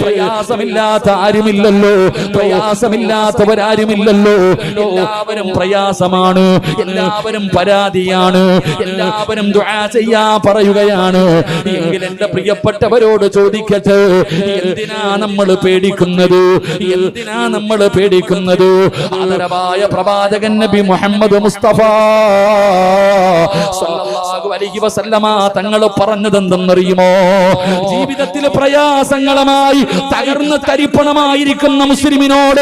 പ്രയാസമില്ലാത്ത ആരുമില്ലല്ലോ, പ്രയാസമില്ലാത്തവരാരുമില്ലല്ലോ. എല്ലാവരും പ്രയാസമാണ്, എല്ലാവരും പരാതിയാണ്, എല്ലാവരും ദുആ ചെയ്യാ പറയുകയാണ്. എങ്കിൽ എന്റെ പ്രിയപ്പെട്ടവരോട് ചോദിക്കട്ടെ, എന്തിനാ നമ്മൾ പേടിക്കുന്നത്? എന്തിനാ നമ്മൾ പേടിക്കുന്നത്? ആദരവായ പ്രവാചകൻ നബി മുഹമ്മദ് മുസ്തഫ സല്ലല്ലാഹു അലൈഹി വസല്ലമ തങ്ങൾ പറഞ്ഞതെന്തെന്നറിയുമോ? ജീവിതത്തിൽ പ്രയാസങ്ങളുമായി തകർന്ന് തരിപ്പണമായിരിക്കുന്ന മുസ്ലിമിനോട്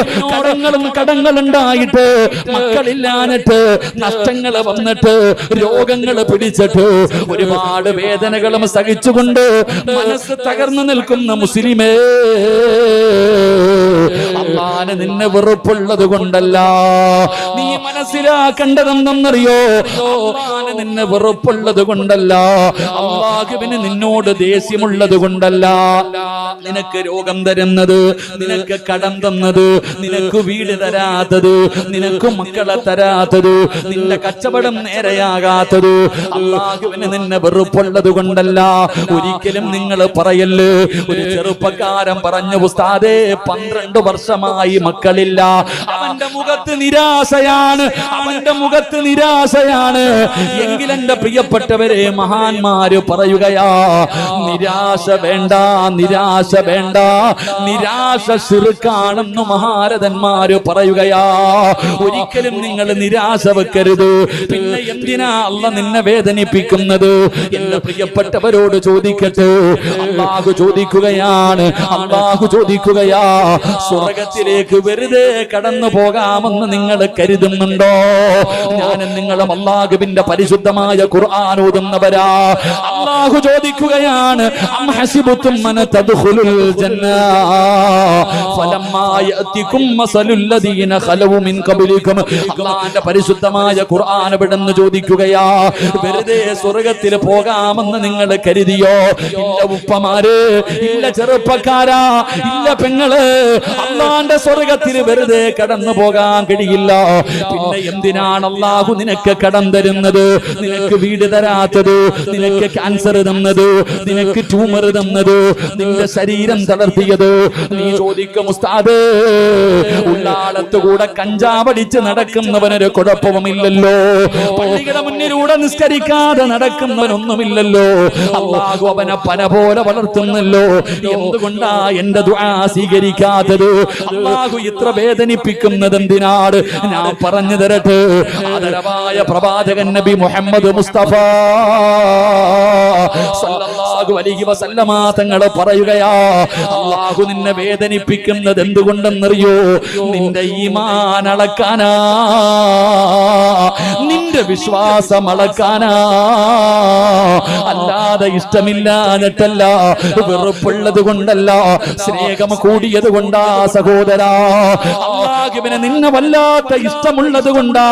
കടങ്ങളുണ്ടായിട്ട്, മക്കളില്ലാഞ്ഞിട്ട്, നഷ്ടങ്ങൾ വന്നിട്ട്, രോഗങ്ങൾ പിടിച്ചിട്ട്, ഒരുപാട് വേദനകളും സഹിച്ചുകൊണ്ട് മനസ്സ് തകർന്നു നിൽക്കുന്ന മുസ്ലിമേ, അല്ലാഹുവിന് നിന്നെ വെറുപ്പുള്ളത് കൊണ്ടല്ല. നീ മനസ്സിലാക്കേണ്ടതെന്നറിയോ? അല്ലാഹുവിന് നിന്നെ വെറുപ്പുള്ളത് കൊണ്ടല്ല, അല്ലാഹുവിന് നിന്നോട് ദേഷ്യമുള്ളത് കൊണ്ടല്ല. നിനക്ക് രോഗം തരുന്നത്, നിനക്ക് കടം തന്നത്, നിനക്ക് വീട് തരാത്തത്, നിനക്ക് മക്കളെ തരാത്തത്, നിന്റെ കച്ചവടം നേരെയാകാത്തത്, അല്ലാഹുവിന് നിന്നെ വെറുപ്പുള്ളത് കൊണ്ടല്ല. ഒരിക്കലും നിങ്ങൾ പറയല്ലേ. ഒരു ചെറുപ്പക്കാരൻ പറഞ്ഞു, ഉസ്താദേ 12 വർഷമായി മക്കളില്ല. അവന്റെ മുഖത്ത് നിരാശയാണ്, അവന്റെ മുഖത്ത് നിരാശയാണ്. എങ്കിൽ എന്റെ പ്രിയപ്പെട്ടവരെ, മഹാന്മാര് പറയുകയാ, നിരാശ വേണ്ട, നിരാശ വേണ്ട, നിരാശ ശിർക്കാണെന്ന് മഹാരഥന്മാര് പറയുകയാ. ഒരിക്കലും നിങ്ങൾ നിരാശ വെക്കരുത്. പിന്നെ എന്തിനാ അല്ലാഹു നിന്നെ വേദനിപ്പിക്കുന്നത്? എന്റെ പ്രിയപ്പെട്ടവരോട് ചോദിക്കട്ടെ. അല്ലാഹു ചോദിക്കുകയാണ്, അല്ലാഹു ചോദിക്കുകയാ, സ്വർഗത്തിലേക്ക് വെറുതെ കടന്നു പോകാമെന്ന് നിങ്ങൾ കരുതുന്നുണ്ടോ? ഞാനും നിങ്ങളും അല്ലാഹുവിന്റെ പരിശുദ്ധമായ ഖുർആൻ ഓതുന്നവരാ. അല്ലാഹു ചോദിക്കുകയാണ്, അം ഹസിബതും മൻ തദ്ഖുലുൽ ജന്ന ഫലമ്മാ യഅതികും മസലുൽ ലദീന ഖലവു മിൻ ഖബലികും. അല്ലാഹുവിന്റെ പരിശുദ്ധമായ ഖുർആൻ വിടുന്നു ചോദിക്കുകയാ, വെറുതെ സ്വർഗ്ഗത്തിൽ പോകാമെന്ന് നിങ്ങൾ കരുതിയോ? ഇല്ല ഉപ്പമാര്, ഇല്ല ചെറുപ്പക്കാരാ, ഇല്ല പെങ്ങള്, അല്ലാഹുവിന്റെ സ്വർഗ്ഗത്തിൽ വെറുതെ കടന്നു പോകാൻ കഴിയില്ല. പിന്നെ എന്തിനാണ് അല്ലാഹു നിനക്ക് കടം തരുന്നത്, നിനക്ക് വീട് തരാത്തത്, നിനക്ക് ക്യാൻസർ തന്നത്, നിനക്ക് ട്യൂമർ തന്നത്, നിന്റെ ശരീരം തളർത്തിയത്? നീ ചോദിക്കും, ഉസ്താദേ, ഉള്ളാളത്ത് കൂടെ കഞ്ചാവടിച്ച് നടക്കുന്നവനൊരു കുഴപ്പവുമില്ലല്ലോ, പള്ളിയുടെ മുന്നിലൂടെ നിസ്കരിക്കാതെ നടക്കുന്നവനൊന്നുമില്ലല്ലോ, അല്ലാഹു അവനെ പന പോലെ വളർത്തുന്നല്ലോ. എന്തുകൊണ്ടാ എന്റെ ദുആ സ്വീകരിക്കാത്തത്? അല്ലാഹു ഇത്ര വേദനിപ്പിക്കുന്നത് എന്തിനാണ്? ഞാൻ പറഞ്ഞു തരട്ടെ. ആദരവായ പ്രവാചകൻ നബി മുഹമ്മദ് മുസ്തഫ സല്ലല്ലാഹു അലൈഹി വസല്ലമ തങ്ങൾ പറയുകയാ, അല്ലാഹു നിന്നെ വേദനിപ്പിക്കുന്നത് എന്തുകൊണ്ടെന്നറിയോ? നിന്റെ ഈമാൻ അളക്കാനാ, നിന്റെ വിശ്വാസം അളക്കാനാ, അല്ലാതെ ഇഷ്ടമില്ലാഞ്ഞിട്ടല്ല, വെറുപ്പുള്ളത് കൊണ്ടല്ല, സ്നേഹം കൂടിയത് കൊണ്ടാ സഹോദരാ. അല്ലാഹുവിനെ നിന്നെ വല്ലാത്ത ഇഷ്ടമുള്ളത് കൊണ്ടാ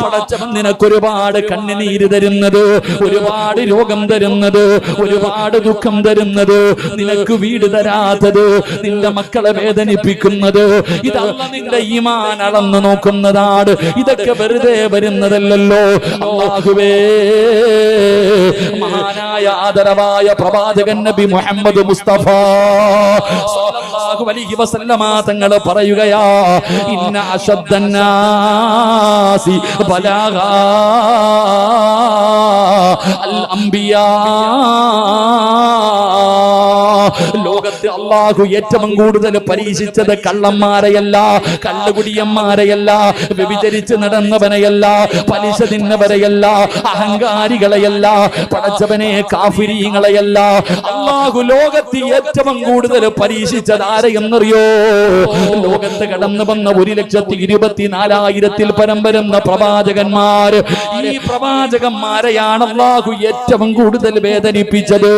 പടച്ചവൻ നിനക്കൊരുപാട് കണ്ണുനീര് തരുന്നത്, ഒരുപാട് രോഗം തരുന്നത്, ഒരുപാട് ദുഃഖം തരുന്നത്, നിനക്ക് വീട് തരാത്തത്, നിന്റെ മക്കളെ വേദനിപ്പിക്കുന്നത്. ഇതല്ല നിന്റെ ഈമാൻ അളന്ന് നോക്കുന്നതാണ്. ഇതൊക്കെ വെറുതെ വരുന്നതല്ലല്ലോ. അല്ലാഹുവേ, മഹാനായ ആദരവായ പ്രവാചകൻ നബി മുഹമ്മദ് മുസ്തഫ സല്ലല്ലാഹു അലൈഹി വസല്ലമ തങ്ങൾ പറയുകയാ, ഇന്ന അശദ്ദന്നാസി ബലാഗാ അൽ അംബിയാ. ലോകത്ത് അല്ലാഹു ഏറ്റവും കൂടുതൽ പരീക്ഷിച്ചത് കള്ളന്മാരെയല്ല, കള്ളുകുടിയന്മാരെയല്ല, വ്യഭിചരിച്ച് നടന്നവനെയല്ല, പലിശ തിന്നവരെയല്ല, അഹങ്കാരികളെയല്ല, പടച്ചവനെ കാഫിരീങ്ങളെയല്ല. അല്ലാഹു ലോകത്ത് ഏറ്റവും കൂടുതൽ പരീക്ഷിച്ചത് ആരെയെന്നറിയോ? ലോകത്ത് കടന്നു വന്ന 1,24,000 പരം വരുന്ന പ്രവാചകന്മാര്. ഈ പ്രവാചകന്മാരെയാണ് അല്ലാഹു ഏറ്റവും കൂടുതൽ വേദനിപ്പിച്ചത്.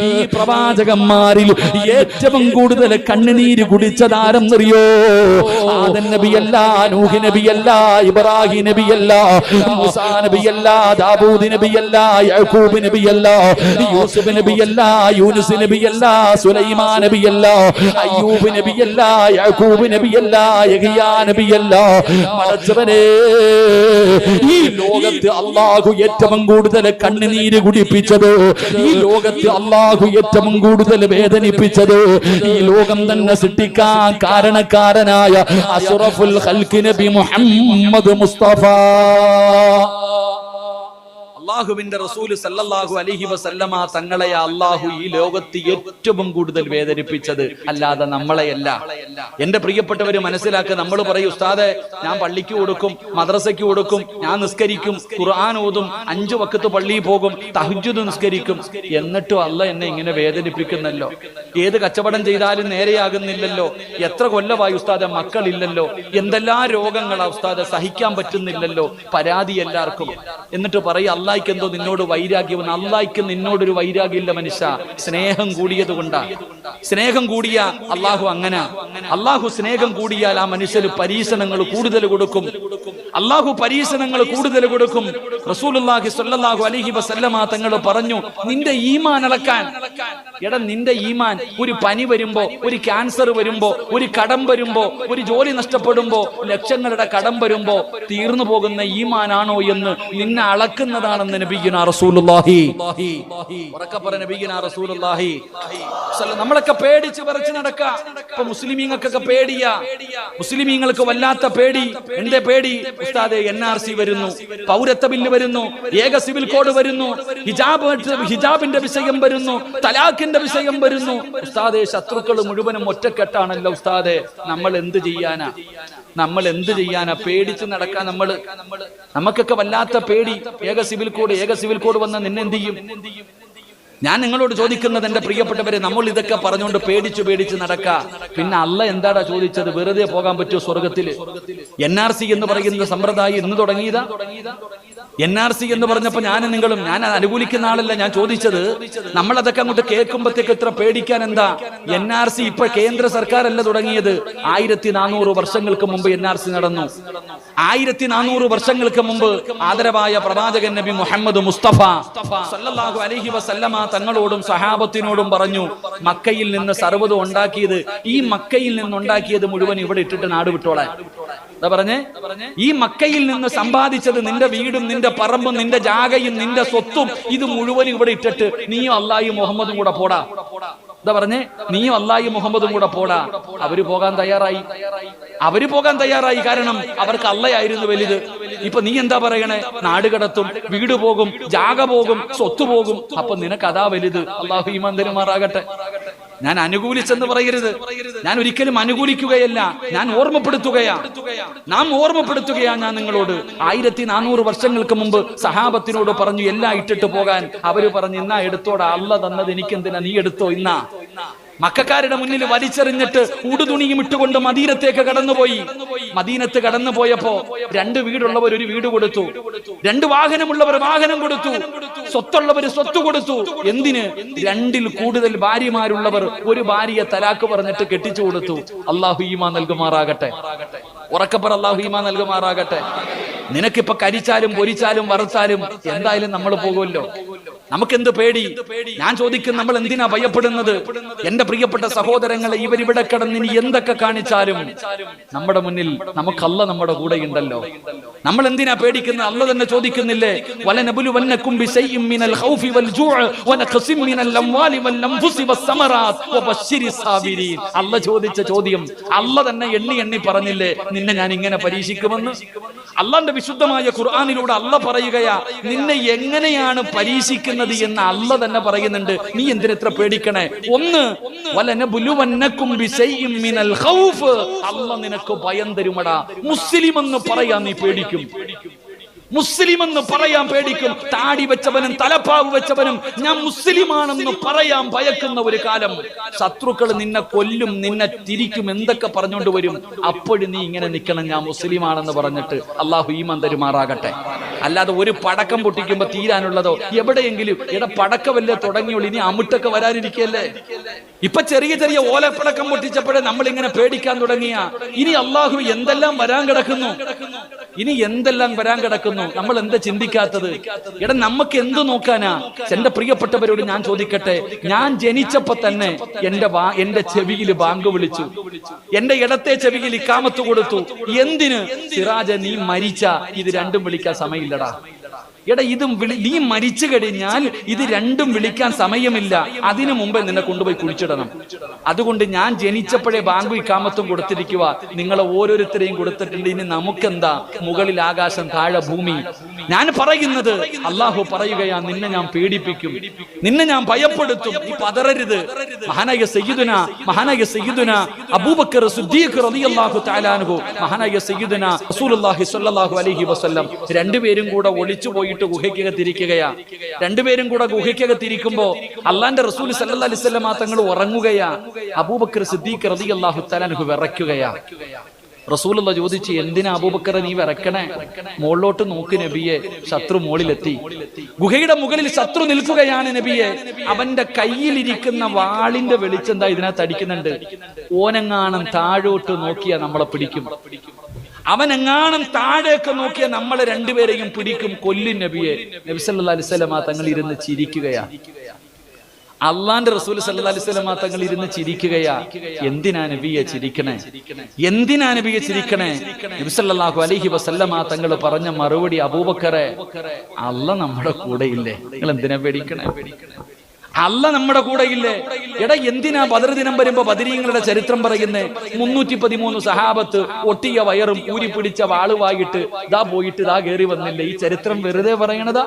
ഈ പ്രവാചകന്മാരിൽ ഏറ്റവും കൂടുതൽ കണ്ണുനീര് കുടിച്ചതാരെന്നറിയോ? ആദം നബിയല്ല, നൂഹ് നബിയല്ല, ഇബ്രാഹിം നബിയല്ല, മൂസാ നബിയല്ല, ദാവൂദ് നബിയല്ല, യാക്കൂബ് നബിയല്ല, യൂസുഫ് നബിയല്ല, യൂനുസ് നബിയല്ല, സുലൈമാൻ നബിയല്ല, അയ്യൂബ് നബിയല്ല, യാക്കൂബ് നബിയല്ല, യഹ്യാ നബിയല്ല. മടച്ചവനെ, ഈ ലോകത്ത് അല്ലാഹു ഏറ്റവും കൂടുതൽ കണ്ണുനീര് കുടിപ്പിച്ചത്, ഈ ലോകത്ത് അല്ലാഹു ഏറ്റവും കൂടുതൽ വേദന വേദനിപ്പിച്ചത് ഈ ലോകം തന്നെ സൃഷ്ടിക്കാൻ കാരണക്കാരനായ അഷ്റഫുൽ ഖൽഖ് നബി മുഹമ്മദ് മുസ്തഫ അല്ലാഹുവിന്റെ റസൂൽ സല്ലല്ലാഹു അലൈഹി വസല്ലമ തങ്ങളെ അല്ലാഹു ഈ ലോകത്ത് ഏറ്റവും കൂടുതൽ വേദനിപ്പിച്ചത്, അല്ലാതെ നമ്മളെയല്ല. എന്റെ പ്രിയപ്പെട്ടവര് മനസ്സിലാക്കുക. നമ്മൾ പറയും ഉസ്താദെ ഞാൻ പള്ളിക്ക് കൊടുക്കും, മദ്രസയ്ക്ക് കൊടുക്കും, ഞാൻ നിസ്കരിക്കും, ഖുർആൻ ഓതും, 5 വഖത്ത് പള്ളിയിൽ പോകും, തഹജ്ജുദ് നിസ്കരിക്കും, എന്നിട്ടും അല്ല എന്നെ ഇങ്ങനെ വേദനിപ്പിക്കുന്നല്ലോ. ഏത് കച്ചവടം ചെയ്താലും നേരെയാകുന്നില്ലല്ലോ. എത്ര കൊല്ലമായി ഉസ്താദെ മക്കളില്ലല്ലോ, എന്തെല്ലാം രോഗങ്ങളാ ഉസ്താദെ, സഹിക്കാൻ പറ്റുന്നില്ലല്ലോ. പരാതി എല്ലാവർക്കും. എന്നിട്ട് പറയും അല്ലാഹ് എന്തോ നിന്നോട് വൈരാഗ്യം. അല്ലാഹ്ക്ക് നിന്നോടൊരു വൈരാഗ്യമില്ല മനുഷ്യ, സ്നേഹം കൂടിയത് കൊണ്ടാ. സ്നേഹം കൂടിയ അല്ലാഹു അങ്ങനെ. അല്ലാഹു സ്നേഹം കൂടിയാൽ ആ മനുഷ്യന് പരീക്ഷണങ്ങൾ കൂടുതൽ കൊടുക്കും. അല്ലാഹു പരീക്ഷണങ്ങൾ കൂടുതൽ കൊടുക്കും. റസൂലുള്ളാഹി സ്വല്ലല്ലാഹു അലൈഹി വസല്ലമ തങ്ങൾ പറഞ്ഞു, നിന്റെ ഈമാൻ അളക്കാൻ. എടാ നിന്റെ ഈമാൻ, ഒരു പനി വരുമ്പോ, ഒരു ക്യാൻസർ വരുമ്പോ, ഒരു കടം വരുമ്പോ, ഒരു ജോലി നഷ്ടപ്പെടുമ്പോ, ലക്ഷങ്ങളുടെ കടം വരുമ്പോ തീർന്നു പോകുന്ന ഈമാനാണോ എന്ന് നിന്നെ അളക്കുന്നതാണെന്ന് നബിയുനാ റസൂലുള്ളാഹി. ഉറക്കെ പറ നബിയുനാ റസൂലുള്ളാഹി. നമ്മളൊക്കെ പേടിച്ച് വിറച്ച് നടക്കുക. ഇപ്പൊ മുസ്ലിമീങ്ങൾക്കൊക്കെ പേടിയാ. മുസ്ലിമീങ്ങൾക്ക് വല്ലാത്ത പേടി. എന്റെ പേടി ഉസ്താദെ, NRC വരുന്നു, പൗരത്വ ബില്ല് വരുന്നു, ഏക സിവിൽ കോഡ് വരുന്നു, ഹിജാബിന്റെ വിഷയം വരുന്നു, തലാഖിന്റെ വിഷയം വരുന്നു. ഉസ്താദെ ശത്രുക്കൾ മുഴുവനും ഒറ്റക്കെട്ടാണല്ലോ ഉസ്താദെ. നമ്മൾ എന്ത് ചെയ്യാനാ? നമ്മൾ എന്ത് ചെയ്യാനാ? പേടിച്ച് നടക്കാൻ നമുക്കൊക്കെ വല്ലാത്ത പേടി. ഏക സിവിൽ കോഡ് വന്ന നിന്നെ എന്ത് ചെയ്യും? ഞാൻ നിങ്ങളോട് ചോദിക്കുന്നത് എന്റെ പ്രിയപ്പെട്ടവരെ, നമ്മൾ ഇതൊക്കെ പറഞ്ഞുകൊണ്ട് പേടിച്ച് നടക്കാ. പിന്നെ അല്ല എന്താടാ ചോദിച്ചത്? വെറുതെ പോകാൻ പറ്റുമോ സ്വർഗത്തില്? NRC എന്ന് പറയുന്ന സമ്പ്രദായം ഇന്ന് തുടങ്ങിയതാ. NRC എന്ന് പറഞ്ഞപ്പോ ഞാൻ അനുകൂലിക്കുന്ന ആളല്ല. ഞാൻ ചോദിച്ചത്, നമ്മളതൊക്കെ അങ്ങോട്ട് കേൾക്കുമ്പോഴത്തേക്ക് എത്ര പേടിക്കാൻ എന്താ? NRC ഇപ്പൊ കേന്ദ്ര സർക്കാരല്ല തുടങ്ങിയത്. 1400 വർഷങ്ങൾക്ക് മുമ്പ് NRC നടന്നു. 1400 വർഷങ്ങൾക്ക് മുമ്പ് ആദരവായ പ്രവാചകൻ നബി മുഹമ്മദ് മുസ്തഫ സല്ലല്ലാഹു അലൈഹി വസല്ലമ തങ്ങളോടും സഹാബത്തിനോടും പറഞ്ഞു, മക്കയിൽ നിന്ന് സർവ്വതും ഉണ്ടാക്കിയത്, ഈ മക്കയിൽ നിന്നുണ്ടാക്കിയത് മുഴുവൻ ഇവിടെ ഇട്ടിട്ട് നാട് വിട്ടോളാൻ. എന്താ പറഞ്ഞേ? ഈ മക്കയിൽ നിന്ന് സമ്പാദിച്ചത്, നിന്റെ വീടും നിന്റെ പറമ്പും നിന്റെ ജാഗയും നിന്റെ സ്വത്തും, ഇത് മുഴുവൻ ഇവിടെ ഇട്ടിട്ട് നീയും അല്ലാഹും മുഹമ്മദും കൂടെ പോടാ. എന്താ പറഞ്ഞേ? നീയും അല്ലാഹും മുഹമ്മദും കൂടെ പോടാ. അവര് പോകാൻ തയ്യാറായി. കാരണം അവർക്ക് അള്ളയായിരുന്നു വലുത്. ഇപ്പൊ നീ എന്താ പറയണേ? നാട് കടത്തും, വീട് പോകും, ജാഗ പോകും, സ്വത്ത് പോകും. അപ്പൊ നിനക്ക് അതാ വലുത്. അല്ലാഹു ഈമാൻ തരുമാറാകട്ടെ. ഞാൻ അനുകൂലിച്ചെന്ന് പറയരുത്. ഞാൻ ഒരിക്കലും അനുകൂലിക്കുകയല്ല, ഞാൻ ഓർമ്മപ്പെടുത്തുകയാ. ഞാൻ നിങ്ങളോട് 1400 വർഷങ്ങൾക്ക് മുമ്പ് സഹാബത്തിനോട് പറഞ്ഞു എല്ലാം ഇട്ടിട്ട് പോകാൻ. അവര് പറഞ്ഞു, ഇന്നാ എടുത്തോടാ, അല്ല തന്നത് എനിക്കെന്തിനാ, നീ എടുത്തോ. ഇന്നാ മക്കക്കാരുടെ മുന്നിൽ വലിച്ചെറിഞ്ഞിട്ട് ഉടുതുണിയും ഇട്ടുകൊണ്ട് മദീനത്തേക്ക് കടന്നുപോയി. മദീനത്ത് കടന്നുപോയപ്പോ 2 വീടുള്ളവർ 1 വീട് കൊടുത്തു, 2 വാഹനമുള്ളവർ വാഹനം കൊടുത്തു, സ്വത്തുള്ളവർ സ്വത്ത് കൊടുത്തു. എന്തിന്? 2ൽ കൂടുതൽ ഭാര്യമാരുള്ളവർ 1 ഭാര്യയെ തലാക്ക് പറഞ്ഞിട്ട് കെട്ടിച്ചു കൊടുത്തു. അല്ലാഹു ഈമാൻ നൽകുമാറാകട്ടെ. ഉറക്കപ്പറ അല്ലാഹു ഈമാൻ നൽകുമാറാകട്ടെ. നിനക്കിപ്പോ കരിച്ചാലും പൊരിച്ചാലും വറുത്താലും എന്തായാലും നമ്മൾ പോകുമല്ലോ. നമുക്കെന്ത് പേടി? ഞാൻ ചോദിക്കും, നമ്മൾ എന്തിനാ ഭയപ്പെടുന്നത്? എന്റെ പ്രിയപ്പെട്ട സഹോദരങ്ങളെ, ഇവരിവിടെ കിടന്ന് ഇനി എന്തൊക്കെ കാണിച്ചാലും നമ്മുടെ മുന്നിൽ നമുക്കല്ല നമ്മുടെ കൂടെ ഉണ്ടല്ലോ. നമ്മൾ എന്തിനാ പേടിക്കുന്നത്? അല്ല തന്നെ ചോദിക്കുന്നില്ലേ, വലനബുലുവന്നകും ബിശൈഇൻ മിനൽ ഖൗഫി വൽ ജൂഅ് വനഖസിം മിനൽ അംവാലി വൽ അൻഫുസി വസ്സമറാത്ത് വബശ്ശിരിസ് സാബിരീൻ. അല്ല ചോദിച്ച ചോദ്യം അല്ല തന്നെ എണ്ണി പറഞ്ഞില്ലേ, നിന്നെ ഞാൻ ഇങ്ങനെ പരീക്ഷിക്കുമെന്ന്. അല്ലാഹുവിന്റെ വിശുദ്ധമായ ഖുർആനിലൂടെ അല്ല പറയുകയാ, നിന്നെ എങ്ങനെയാണ് പരീക്ഷിക്കുന്നത് എന്ന് അല്ല തന്നെ പറയുന്നുണ്ട്. നീ എന്തിനെത്ര പേടിക്കണേ? ഒന്ന്, വലനബുലുവന്നകും ബിശൈഇൻ മിനൽ ഖൗഫ്, അല്ല നിനക്ക് ഭയം തരുമടാ. മുസ്ലിം എന്ന് പറയാൻ നീ പേടിക്കും. മുസ്ലിം എന്ന് പറയാൻ പേടിക്കും. താടി വെച്ചവനും തലപ്പാവ് വെച്ചവനും ഞാൻ മുസ്ലിമാണെന്ന് പറയാൻ ഭയക്കുന്ന ഒരു കാലം. ശത്രുക്കൾ നിന്നെ കൊല്ലും, നിന്നെ തിരിക്കും, എന്തൊക്കെ പറഞ്ഞുകൊണ്ട് വരും. അപ്പോഴും നീ ഇങ്ങനെ നിൽക്കണം, ഞാൻ മുസ്ലിമാണെന്ന് പറഞ്ഞിട്ട്. അല്ലാഹു ഈമാൻ തരുമാറാകട്ടെ. അല്ലാതെ ഒരു പടക്കം പൊട്ടിക്കുമ്പോ തീരാനുള്ളതോ എവിടെയെങ്കിലും പടക്കമല്ലേ തുടങ്ങിയുള്ളൂ, ഇനി അമുട്ടൊക്കെ വരാനിരിക്കല്ലേ. ഇപ്പൊ ചെറിയ ഓലപ്പടക്കം പൊട്ടിച്ചപ്പോഴേ നമ്മൾ ഇങ്ങനെ പേടിക്കാൻ തുടങ്ങിയ, ഇനി അല്ലാഹു എന്തെല്ലാം വരാൻ കിടക്കുന്നു. നമ്മൾ എന്താ ചിന്തിക്കാത്തത്? നമുക്ക് എന്ത് നോക്കാനാ? എന്റെ പ്രിയപ്പെട്ടവരോട് ഞാൻ ചോദിക്കട്ടെ, ഞാൻ ജനിച്ചപ്പോ തന്നെ എന്റെ ചെവിയിൽ ബാങ്ക് വിളിച്ചു, എന്റെ ഇടത്തെ ചെവിയിൽ ഇക്കാമത്ത് കൊടുത്തു. എന്തിന്? സിറാജ, നീ മരിച്ച ഇത് രണ്ടും വിളിക്കാൻ സമയമില്ലടാ. എടാ നീ മരിച്ചു കഴിഞ്ഞാൽ ഇത് രണ്ടും വിളിക്കാൻ സമയമില്ല, അതിനു മുമ്പേ നിന്നെ കൊണ്ടുപോയി കുഴിച്ചിടണം. അതുകൊണ്ട് ഞാൻ ജനിച്ചപ്പോഴേ ബാങ്കു ഇക്കാമത്തും കൊടുത്തിരിക്കുക, നിങ്ങളെ ഓരോരുത്തരെയും കൊടുത്തിട്ടുണ്ട്. ഇനി നമുക്കെന്താ, മുകളിൽ ആകാശം താഴെ ഭൂമി. ഞാൻ പറയുന്നത് അള്ളാഹു പറയുകയാ, നിന്നെ ഞാൻ പേടിപ്പിക്കും, നിന്നെ ഞാൻ ഭയപ്പെടുത്തും, നീ പതറരുത്. മഹാനായ സയ്യിദുന അബൂബക്കർ സിദ്ദീഖ് റളിയല്ലാഹു തആല അൻഹു, മഹാനായ സയ്യിദുന റസൂലുള്ളാഹി സ്വല്ലല്ലാഹു അലൈഹി വസല്ലം രണ്ടുപേരും കൂടെ ഒളിച്ചു പോയിട്ട് ഗുഹയ്ക്കകത്തിരിക്കുകയാ. രണ്ടുപേരും കൂടെ ഗുഹയ്ക്കകത്തിരിക്കുമ്പോ അള്ളാന്റെ റസൂൽ സല്ലല്ലാഹു അലൈഹി വസല്ലം തങ്ങൾ ഉറങ്ങുകയാ. അബൂബക്കർ സിദ്ദീഖ് റളിയല്ലാഹു തആല അൻഹു വിറയ്ക്കുകയാ. റസൂലുള്ള ചോദിച്ചു, എന്തിനാ അബൂബക്കർ നീ വിറക്കണേ? മുകളിലോട്ട് നോക്ക് നബിയെ, ശത്രു മുകളിലെത്തി. ഗുഹയുടെ മുകളിൽ ശത്രു നിൽക്കുകയാണ് നബിയെ. അവന്റെ കയ്യിലിരിക്കുന്ന വാളിന്റെ വെളിച്ചെന്താ ഇതിനകത്ത് അടിക്കുന്നുണ്ട്. ഓനെങ്ങാണം താഴോട്ട് നോക്കിയാ നമ്മളെ പിടിക്കും, അവനെങ്ങാണം താഴേക്ക് നോക്കിയാ നമ്മളെ രണ്ടുപേരെയും പിടിക്കും, കൊല്ലും നബിയെ. നബി സല്ലല്ലാഹു അലൈഹി വസല്ലം തങ്ങൾ ഇരുന്ന് ചിരിക്കുകയാ. അള്ളാന്റെ റസൂൽ സല്ലല്ലാഹു അലൈഹി വസല്ലം തങ്ങൾ ഇരുന്ന് ചിരിക്കുകയാ. എന്തിനാ നബിയെ ചിരിക്കണേ? എന്തിനാ നബിയെ ചിരിക്കണേ? നബി സല്ലല്ലാഹു അലൈഹി വസല്ലം തങ്ങൾ പറഞ്ഞ മറുപടി, അബൂബക്കറെ, അള്ളാഹ് നമ്മുടെ കൂടെ ഇല്ലേ, നിങ്ങൾ എന്തിനാ പേടിക്കണേ? അള്ളാഹ് നമ്മുടെ കൂടെ ഇല്ലേ? എടാ, എന്തിനാ ബദർ ദിനം വരുമ്പോ ബദരീങ്ങളുടെ ചരിത്രം പറയുന്നേ? 313 സഹാബത്ത് ഒട്ടിയ വയറും ഊരി പിടിച്ച വാളുവായിട്ട് ദാ പോയിട്ട് ദാ കയറി വന്നില്ലേ? ഈ ചരിത്രം വെറുതെ പറയണതാ?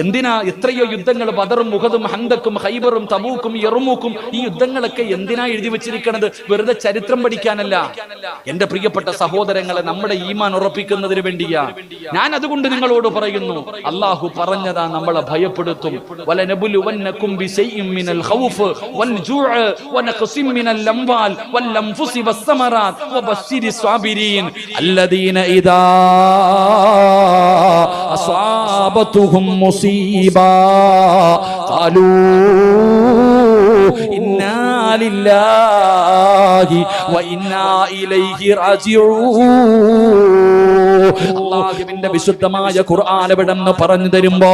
എന്തിനാ എത്രയോ യുദ്ധങ്ങൾ, ബദറും മുഹദും ഹന്തക്കും ഖൈബറും തബൂക്കും യർമൂക്കും, ഈ യുദ്ധങ്ങളൊക്കെ എന്തിനാ എഴുതി വെച്ചിരിക്കണത്? വെറുതെ ചരിത്രം പഠിക്കാനല്ല. എന്റെ പ്രിയപ്പെട്ട സഹോദരങ്ങളെ, നമ്മുടെ ഈമാൻ ഉറപ്പിക്കുന്നതിന് വേണ്ടിയാ. ഞാൻ അതുകൊണ്ട് നിങ്ങളോട് പറയുന്നു, അള്ളാഹു പറഞ്ഞതാ നമ്മളെ ഭയപ്പെടുത്തും. വലനബുലുവന്നകും ബിശൈഇൻ മിനൽ ഖൗഫ് വൽ ജൂഅ് വനഖസിൻ മിനൽ അംവാൽ വൽ അൻഫുസി വസ്സമറാത്ത് വബശ്ശിരിസ് സ്വാബിരീൻ അല്ലദീന ഇദാ അസാബതുഹും മുസീബ ഖാലൂ ഇന്നാ ലില്ലാഹി വ ഇന്നാ ഇലൈഹി റാജിഊൻ. അല്ലാഹുവിന്റെ വിശുദ്ധമായ ഖുർആൻ എവിടെന്ന് പറഞ്ഞു തരുമ്പോ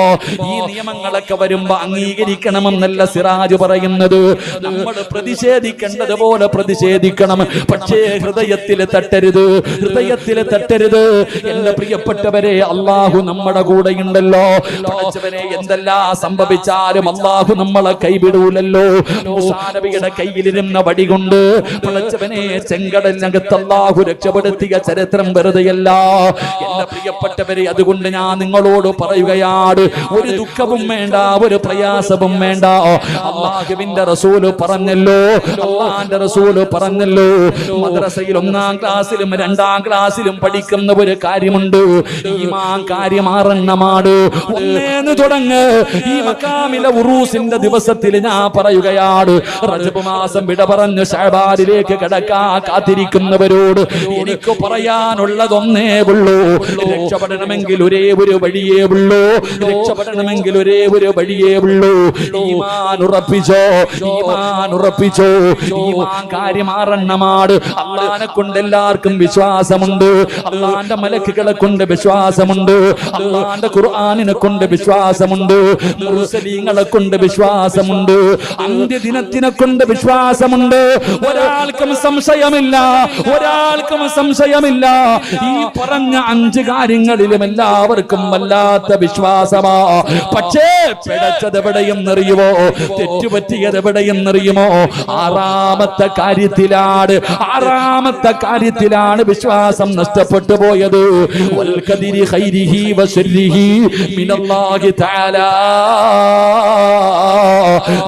ഈ നിയമങ്ങളൊക്കെ വരുമ്പോ അംഗീകരിക്കണമെന്നല്ല സിറാജ് പറയുന്നത്. നമ്മൾ പ്രതിഷേധിക്കേണ്ടത് പോലെ പ്രതിഷേധിക്കണം, പക്ഷേ ഹൃദയത്തിൽ തട്ടരുത്, ഹൃദയത്തിൽ തട്ടരുത്. എന്റെ പ്രിയപ്പെട്ടവരെ, അള്ളാഹു നമ്മുടെ കൂടെയുണ്ടല്ലോ. പഠിച്ചവനെ, എന്തെല്ലാം സംഭവിച്ചാലും അള്ളാഹു നമ്മളെ കൈവിടൂലല്ലോ. മൂസാ നബിയുടെ കയ്യിലിരുന്ന വടി കൊണ്ട് പഠിച്ചവനെ ചെങ്കടലിനകത്ത് അള്ളാഹു രക്ഷപ്പെടുത്തിയ ചരിത്രം വെറുതെയല്ല. എന്റെ പ്രിയപ്പെട്ടവരെ, അതുകൊണ്ട് ഞാൻ നിങ്ങളോട് പറയുകയാണ്, ഒരു ദുഃഖവും വേണ്ട, ഒരു പ്രയാസവും വേണ്ട. അല്ലാഹുവിന്റെ റസൂല് പറഞ്ഞല്ലോ, അല്ലാഹുവിന്റെ റസൂല് പറഞ്ഞല്ലോ, മദ്രസയിൽ 1-ാം ക്ലാസ്സിലും 2-ാം ക്ലാസ്സിലും പഠിക്കുന്ന ഒരു കാര്യമുണ്ട്. ഈമാൻ കാര്യം 6 ഒന്നേന്ന് തുടങ്ങ്. ഈ മക്കാമിലെ ഉറൂസിന്റെ ദിവസത്തിൽ ഞാൻ പറയുകയാണ്, റജബ് മാസം വിട പറഞ്ഞ് ശഅബാനിലേക്ക് കടക്കാൻ കാത്തിരിക്കുന്നവരോട് എനിക്ക് പറയാനുള്ളതൊന്നേ ഉള്ളൂ. രക്ഷപ്പെടണമെങ്കിൽ ഒരേ ഒരു വഴിയേ ഉള്ളൂ, രക്ഷപ്പെടണമെങ്കിൽ ഒരേ ഒരു വഴിയേ ഉള്ളൂ. ഈമാൻ ഉറപ്പിച്ചോ, ഈമാൻ ഉറപ്പിച്ചോ. ഈമാൻ കാര്യം 6 അള്ളാനെ കൊണ്ട് എല്ലാവർക്കും വിശ്വാസമുണ്ട്, അള്ളാന്റെ മലക്കുകളെ കൊണ്ട് വിശ്വാസമുണ്ട്, അള്ളാന്റെ ഖുർആനിനെ കൊണ്ട് വിശ്വാസമുണ്ട്, മുർസലീങ്ങളെ കൊണ്ട് വിശ്വാസമുണ്ട്, അന്ത്യദിനത്തിനെ കൊണ്ട് വിശ്വാസമുണ്ട്. ഒരാൾക്കും സംശയമില്ല, ഒരാൾക്കും സംശയമില്ല. ഈ പറഞ്ഞ 5 കാര്യങ്ങളിലും എല്ലാവർക്കും വല്ലാത്ത വിശ്വാസമാ. പക്ഷേ പിഴച്ചത് എവിടെയെന്നറിയുമോ? തെറ്റുപറ്റിയത് എവിടെയെന്നറിയുമോ? 6-ാമത്തെ കാര്യത്തിലാണ് വിശ്വാസം നഷ്ടപ്പെട്ടു പോയത്. വൽ ഖദരി ഖൈരിഹി വശർരിഹി മിനല്ലാഹി തആല.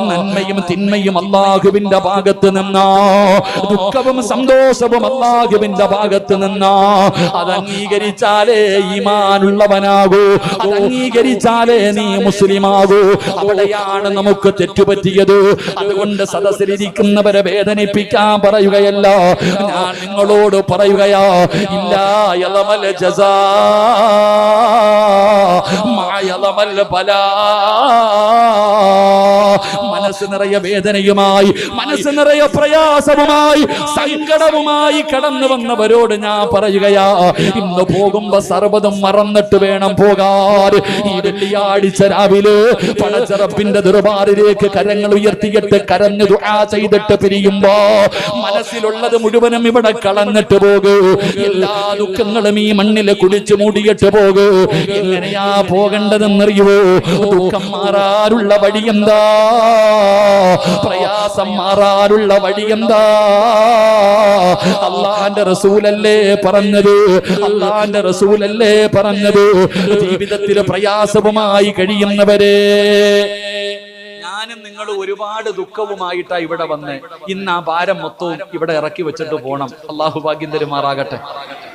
നന്മയും തിന്മയും അല്ലാഹുവിന്റെ ഭാഗത്ത് നിന്നാ, ദുഃഖവും സന്തോഷവും അല്ലാഹുവിന്റെ ഭാഗത്ത് നിന്നാ. അത് അംഗീകരിച്ചാലേ ഈമാനുള്ളവനാകൂ, അത് അംഗീകരിച്ചാലേ നീ മുസ്ലിമാകൂ. അവിടെയാണ് നമുക്ക് തെറ്റുപറ്റിയത്. അതുകൊണ്ട് സദസ്സിലിരിക്കുന്നവരെ വേദനിപ്പിക്കാൻ പറയുകയല്ല, ഞാൻ നിങ്ങളോട് പറയുകയാ, ഇല്ലാ യലമൽ ജസാ മാ യലമൽ ബലാ. മനസ്സ് നിറയെ വേദനയുമായി, മനസ്സ് നിറയെ പ്രയാസവുമായി, സങ്കടവുമായി കടന്നു വന്നവരോട് ഞാൻ പറയുകയാ, ഇന്ന് പോകുമ്പോ സർവ്വതും മറന്നിട്ട് വേണം പോകാൻ. ഈ വെള്ളിയാഴ്ച രാവിലെ പടച്ചറപ്പിന്റെ ദർബാറിലേക്ക് കരങ്ങൾ ഉയർത്തിയിട്ട് കരഞ്ഞു ദുആ ചെയ്തിട്ട് പിരിയുമ്പോ മനസ്സിലുള്ളത് മുഴുവനും ഇവിടെ കളഞ്ഞിട്ട് പോകൂ. എല്ലാ ദുഃഖങ്ങളും ഈ മണ്ണിൽ കുടിച്ചു മൂടിയിട്ട് പോകൂ. എങ്ങനെയാ പോകേണ്ടതെന്നറിയുവോ? ദുഃഖം മാറാനുള്ള വഴി എന്താ? പ്രയാസം മാറാനുള്ള വഴി എന്താ? അല്ലാഹുവിന്റെ റസൂലല്ലേ പറഞ്ഞത്? അല്ലാഹുവിന്റെ റസൂലല്ലേ പറഞ്ഞത്? ജീവിതത്തിൽ പ്രയാസവുമായി കഴിയുന്നവരെ, ഞാനും നിങ്ങൾ ഒരുപാട് ദുഃഖവുമായിട്ടാ ഇവിടെ വന്ന് ഇന്ന് ആ ഭാരം മൊത്തവും ഇവിടെ ഇറക്കി വെച്ചിട്ട് പോണം. അള്ളാഹു ഭാഗ്യം തരുമാറാകട്ടെ,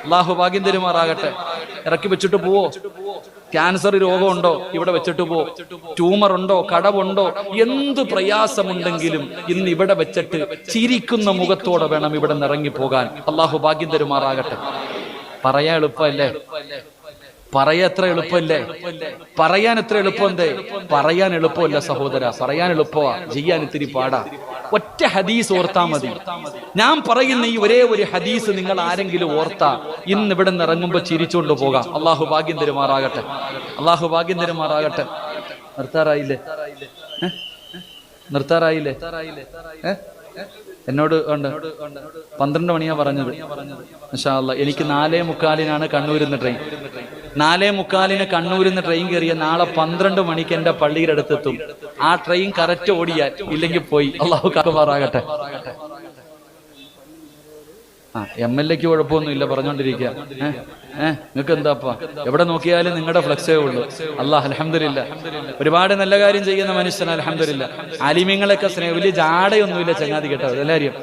അള്ളാഹു ഭാഗ്യം തരുമാറാകട്ടെ. ഇറക്കി വെച്ചിട്ട് പോവോ? ക്യാൻസർ രോഗമുണ്ടോ? ഇവിടെ വെച്ചിട്ട് പോ. ട്യൂമർ ഉണ്ടോ? കടവുണ്ടോ? എന്ത് പ്രയാസമുണ്ടെങ്കിലും ഇന്ന് ഇവിടെ വെച്ചിട്ട് ചിരിക്കുന്ന മുഖത്തോടെ വേണം ഇവിടെ നിന്ന് ഇറങ്ങിപ്പോകാൻ. അള്ളാഹു ഭാഗ്യം തരുമാറാകട്ടെ. പറയാൻ എളുപ്പമല്ലേ? പറയാൻ എത്ര എളുപ്പമല്ലേ? പറയാൻ എത്ര എളുപ്പമെന്തേ? പറയാൻ എളുപ്പമല്ല സഹോദര, പറയാൻ എളുപ്പമാ, ചെയ്യാൻ ഇത്തിരി പാടാ. ഒറ്റ ഹദീസ് ഓർത്താ മതി. ഞാൻ പറയുന്ന ഈ ഒരേ ഒരു ഹദീസ് നിങ്ങൾ ആരെങ്കിലും ഓർത്താ ഇന്ന് ഇവിടെ നിന്ന് ഇറങ്ങുമ്പോ ചിരിച്ചുകൊണ്ട് പോകാം. അള്ളാഹു ഭാഗ്യം തരുമാറാകട്ടെ, അള്ളാഹു ഭാഗ്യം തരുമാറാകട്ടെ. നിർത്താറായില്ലേ? നിർത്താറായില്ലേ? എന്നോട് ഉണ്ട് 12 മണിയാ പറഞ്ഞത്. ഇൻഷാ അല്ലാഹ് എനിക്ക് 4:45 കണ്ണൂരിന്ന് ട്രെയിൻ. 4:45 കണ്ണൂരിന്ന് ട്രെയിൻ കയറിയ നാളെ 12 മണിക്ക് എന്റെ പള്ളിയുടെ അടുത്തെത്തും. ആ ട്രെയിൻ കറക്റ്റ് ഓടിയാൽ, ഇല്ലെങ്കിൽ പോയി. അള്ളാഹു കാക്കുമാറാകട്ടെ. MLA ക്ക് കുഴപ്പമൊന്നുമില്ല, പറഞ്ഞോണ്ടിരിക്കുക. നിങ്ങൾക്ക് എന്താപ്പാ? എവിടെ നോക്കിയാലും നിങ്ങളുടെ ഫ്ലെക്സേ ഉള്ളൂ. അല്ലാഹ് അൽഹംദുലില്ലാഹ്, ഒരുപാട് നല്ല കാര്യം ചെയ്യുന്ന മനുഷ്യൻ. അൽഹംദുലില്ലാഹ്, ആലിമീങ്ങളൊക്കെ സ്നേഹം, വലിയ ജാടയൊന്നുമില്ല ചങ്ങാതി കേട്ടോ. എല്ലാവരും